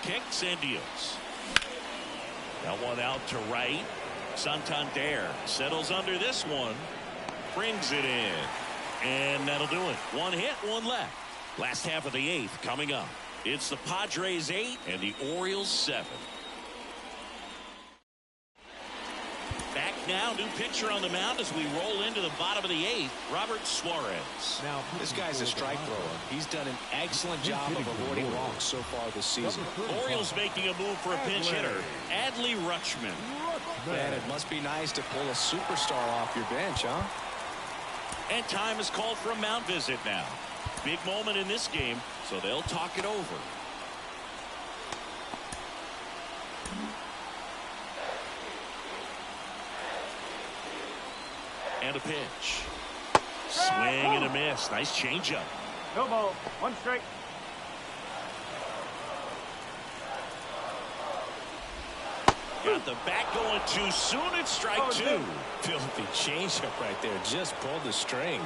Kicks and deals. That one out to right. Santander settles under this one. Brings it in. And that'll do it. One hit, one left. Last half of the 8th coming up. It's the Padres 8 and the Orioles 7. Back now, new pitcher on the mound as we roll into the bottom of the 8th. Robert Suarez. Now, this guy's a strike thrower. He's done an excellent job of avoiding walks so far this season. Orioles making a move for a pinch hitter. Adley Rutschman. Man, it must be nice to pull a superstar off your bench, huh? And time is called for a mound visit now. Big moment in this game, so they'll talk it over. And a pitch. Swing and a miss. Nice changeup. No ball. One strike. Got the bat going too soon. It's strike two. Filthy changeup right there. Just pulled the string.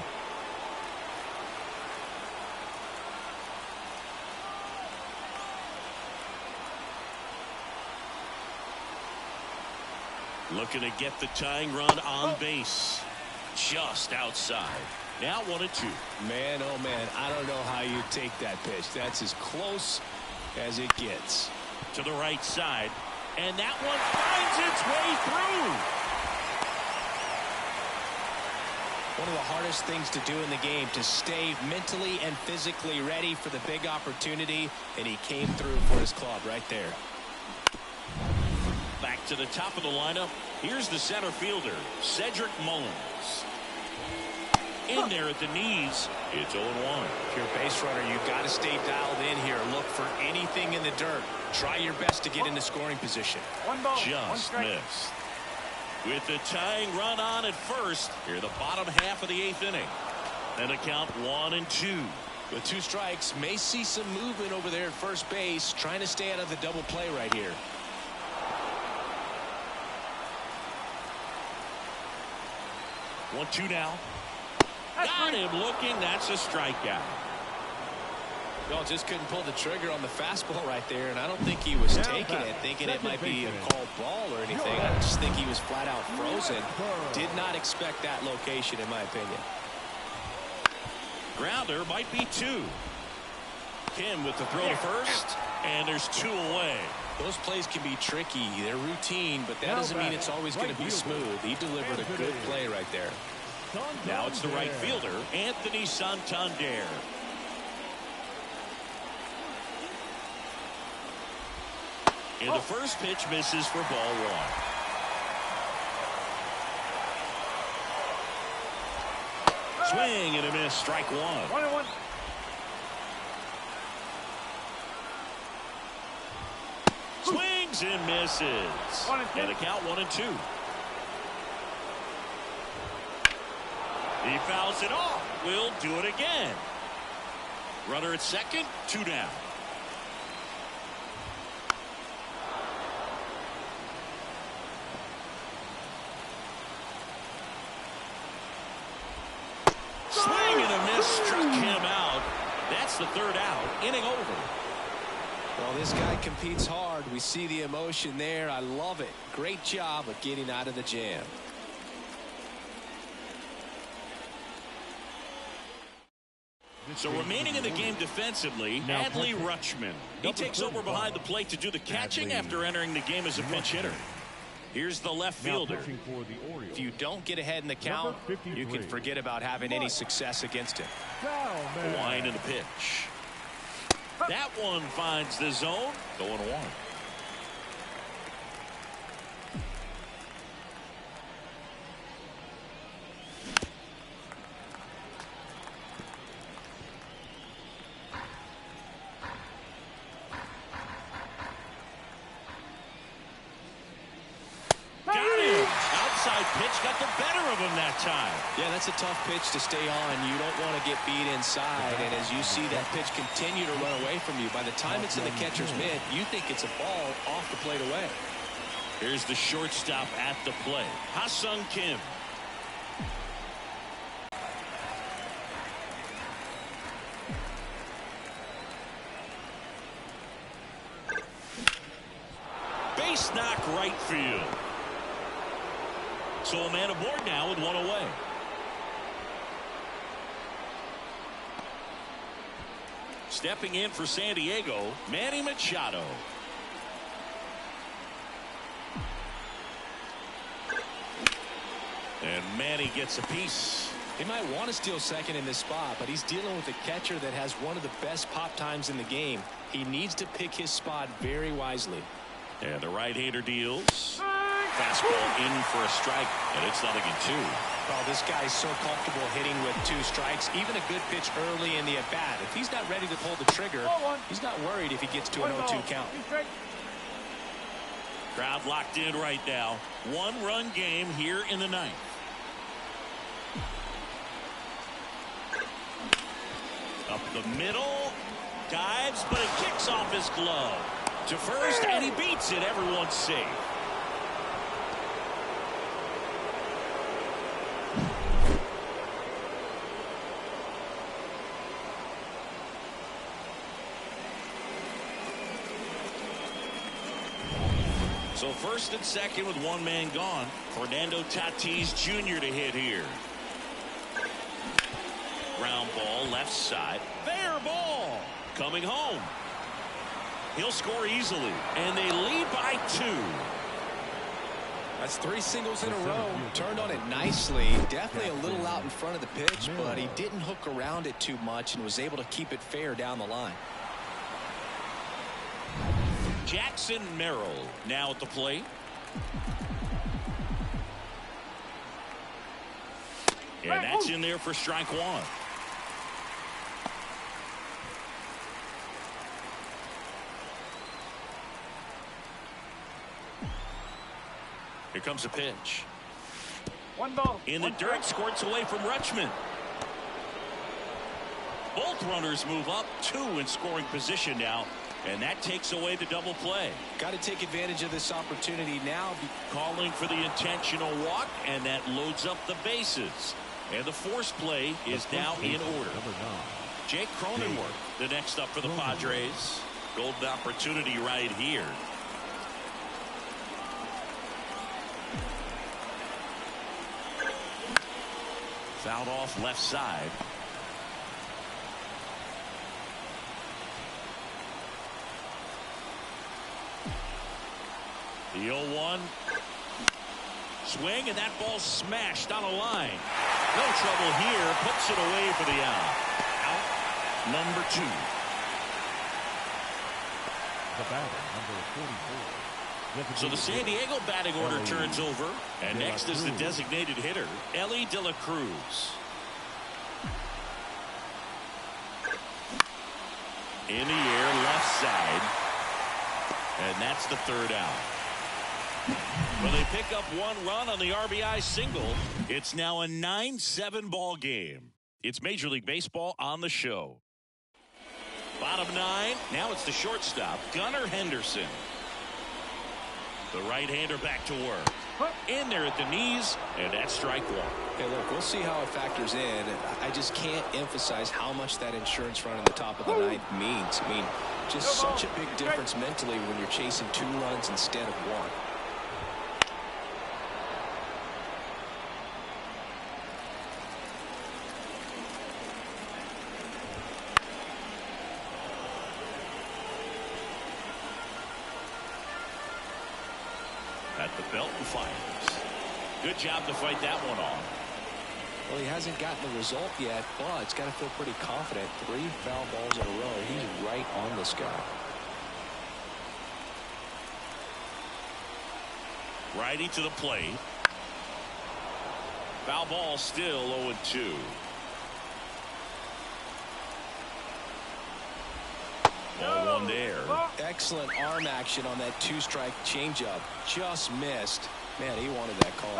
Looking to get the tying run on base. Just outside. Now 1-2. Man, oh man, I don't know how you take that pitch. That's as close as it gets. To the right side. And that one finds its way through. One of the hardest things to do in the game, to stay mentally and physically ready for the big opportunity, and he came through for his club right there. Back to the top of the lineup. Here's the center fielder, Cedric Mullins. In there at the knees. It's 0-1. If you're a base runner, you've got to stay dialed in here. Look for anything in the dirt. Try your best to get into scoring position. One ball. Just missed. With the tying run on at first, here the bottom half of the 8th inning. And a count 1-2. With 2 strikes, may see some movement over there at first base, trying to stay out of the double play right here. 1-2 now. Got him looking. That's a strikeout. No, just couldn't pull the trigger on the fastball right there, and I don't think he was taking it, thinking it might be a called ball or anything. I just think he was flat out frozen. Did not expect that location, in my opinion. Grounder might be 2. Kim with the throw to first, and there's 2 away. Those plays can be tricky. They're routine, but that doesn't mean it's always going to be smooth. He delivered a good play right there. Now it's the right fielder, Anthony Santander. And the first pitch misses for ball 1. Swing and a miss, strike 1. 1-1. Swings and misses. And a count 1-2. He fouls it off. We'll do it again. Runner at second, 2 down. Swing and a miss, struck him out. That's the 3rd out. Inning over. Well, this guy competes hard. We see the emotion there. I love it. Great job of getting out of the jam. So remaining in the game defensively, Adley Rutschman. He takes over behind the plate to do the catching after entering the game as a pinch hitter. Here's the left fielder. If you don't get ahead in the count, you can forget about having any success against him. Line in the pitch. That one finds the zone. 0-1. Pitch got the better of him that time. Yeah, that's a tough pitch to stay on. You don't want to get beat inside, and as you see that pitch continue to run away from you, by the time it's in the catcher's mitt, you think it's a ball off the plate away. Here's the shortstop at the plate, Ha-Sung Kim. Base knock right field. So a man aboard now with 1 away. Stepping in for San Diego, Manny Machado. And Manny gets a piece. He might want to steal second in this spot, but he's dealing with a catcher that has one of the best pop times in the game. He needs to pick his spot very wisely. And the right-hander deals. Fastball in for a strike, and it's 0-2. Well, this guy's so comfortable hitting with 2 strikes. Even a good pitch early in the at-bat. If he's not ready to pull the trigger, he's not worried if he gets to an 0-2 count. Crowd locked in right now. 1-run game here in the 9th. Up the middle. Dives, but it kicks off his glove. To first, and he beats it. Everyone's safe. So first and second with one man gone. Fernando Tatis Jr. to hit here. Ground ball left side. Fair ball. Coming home. He'll score easily. And they lead by 2. That's 3 singles in a row. Turned on it nicely. Definitely a little out in front of the pitch, but he didn't hook around it too much and was able to keep it fair down the line. Jackson Merrill now at the plate. And that's in there for strike 1. Here comes a pitch. 1 ball. In the dirt, squirts away from Rutschman. Both runners move up, 2 in scoring position now, and that takes away the double play. Got to take advantage of this opportunity now. Calling for the intentional walk, and that loads up the bases. And the force play is now in order. Jake Cronenworth, the next up for the Padres. Golden opportunity right here. Fouled off left side. The 0-1. Swing, and that ball smashed on a line. No trouble here. Puts it away for the out. Out number 2. The batter, number 44. So the San Diego batting order turns over. And next is the designated hitter, Ellie De La Cruz. In the air, left side. And that's the 3rd out. Well, they pick up 1 run on the RBI single. It's now a 9-7 ball game. It's Major League Baseball on the show. Bottom 9. Now it's the shortstop, Gunnar Henderson. The right-hander back to work. In there at the knees, and that's strike 1. Hey, look, we'll see how it factors in. I just can't emphasize how much that insurance run in the top of the 9th means. I mean, just such a big difference mentally when you're chasing 2 runs instead of 1. At the belt and fires. Good job to fight that one off. Well, he hasn't gotten the result yet, but he's got to feel pretty confident. 3 foul balls in a row. He's right on this guy. Righty to the plate. Foul ball still 0-2. Ball 1 there. Excellent arm action on that 2-strike changeup. Just missed. Man, he wanted that call.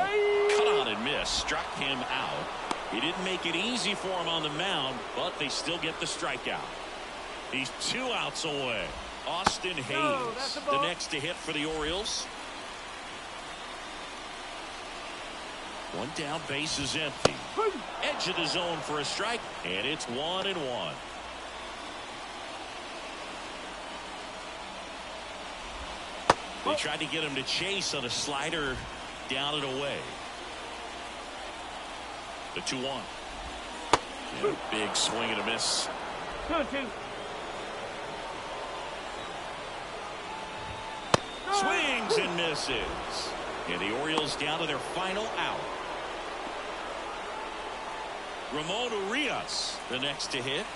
Cut on and miss. Struck him out. He didn't make it easy for him on the mound, but they still get the strikeout. He's 2 outs away. Austin Hayes, the next to hit for the Orioles. 1 down, base is empty. Edge of the zone for a strike, and it's 1-1. They tried to get him to chase on a slider down and away. The 2-1. Big swing and a miss. 2-2. Swings and misses. And the Orioles down to their final out. Ramon Urias, the next to hit.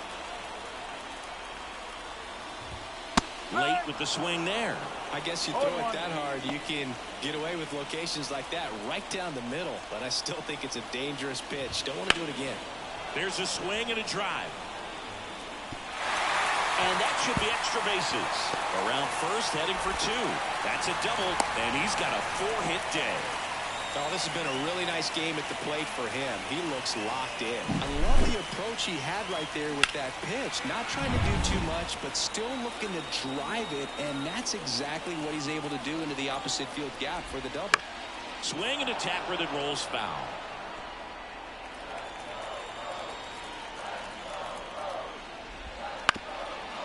Late with the swing there. I guess you throw it that hard, you can get away with locations like that right down the middle. But I still think it's a dangerous pitch. Don't want to do it again. There's a swing and a drive. And that should be extra bases. Around first, heading for 2. That's a double, and he's got a 4-hit day. Oh, this has been a really nice game at the plate for him. He looks locked in. I love the approach he had right there with that pitch. Not trying to do too much, but still looking to drive it, and that's exactly what he's able to do into the opposite field gap for the double. Swing and a tapper that rolls foul.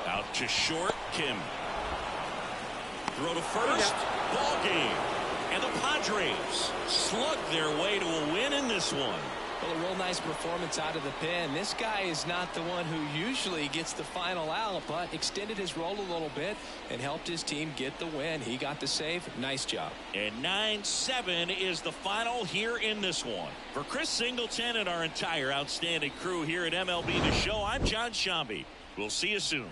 Out to short, Kim. throw to first. Ball game. And the Padres slug their way to a win in this one. Well, a real nice performance out of the pen. This guy is not the one who usually gets the final out, but extended his role a little bit and helped his team get the win. He got the save. Nice job. And 9-7 is the final here in this one. For Chris Singleton and our entire outstanding crew here at MLB The Show, I'm John Shambi. We'll see you soon.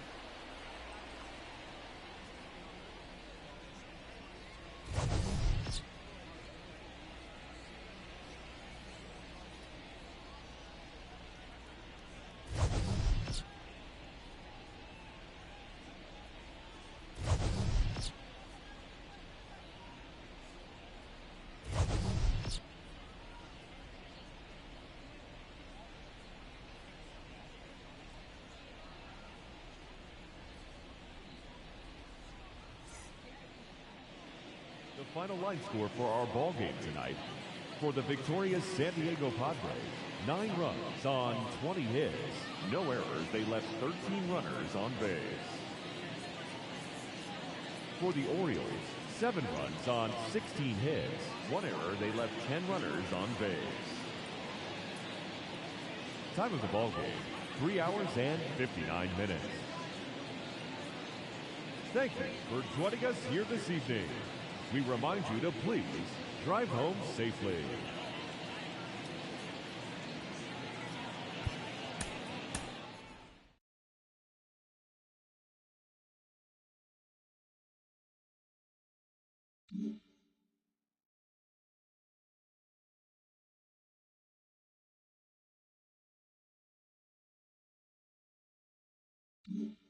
The final line score for our ball game tonight. For the victorious San Diego Padres, 9 runs on 20 hits. No errors. They left 13 runners on base. For the Orioles, 7 runs on 16 hits. 1 error. They left 10 runners on base. Time of the ball game, 3 hours and 59 minutes. Thank you for joining us here this evening. We remind you to please drive home safely. Mm-hmm.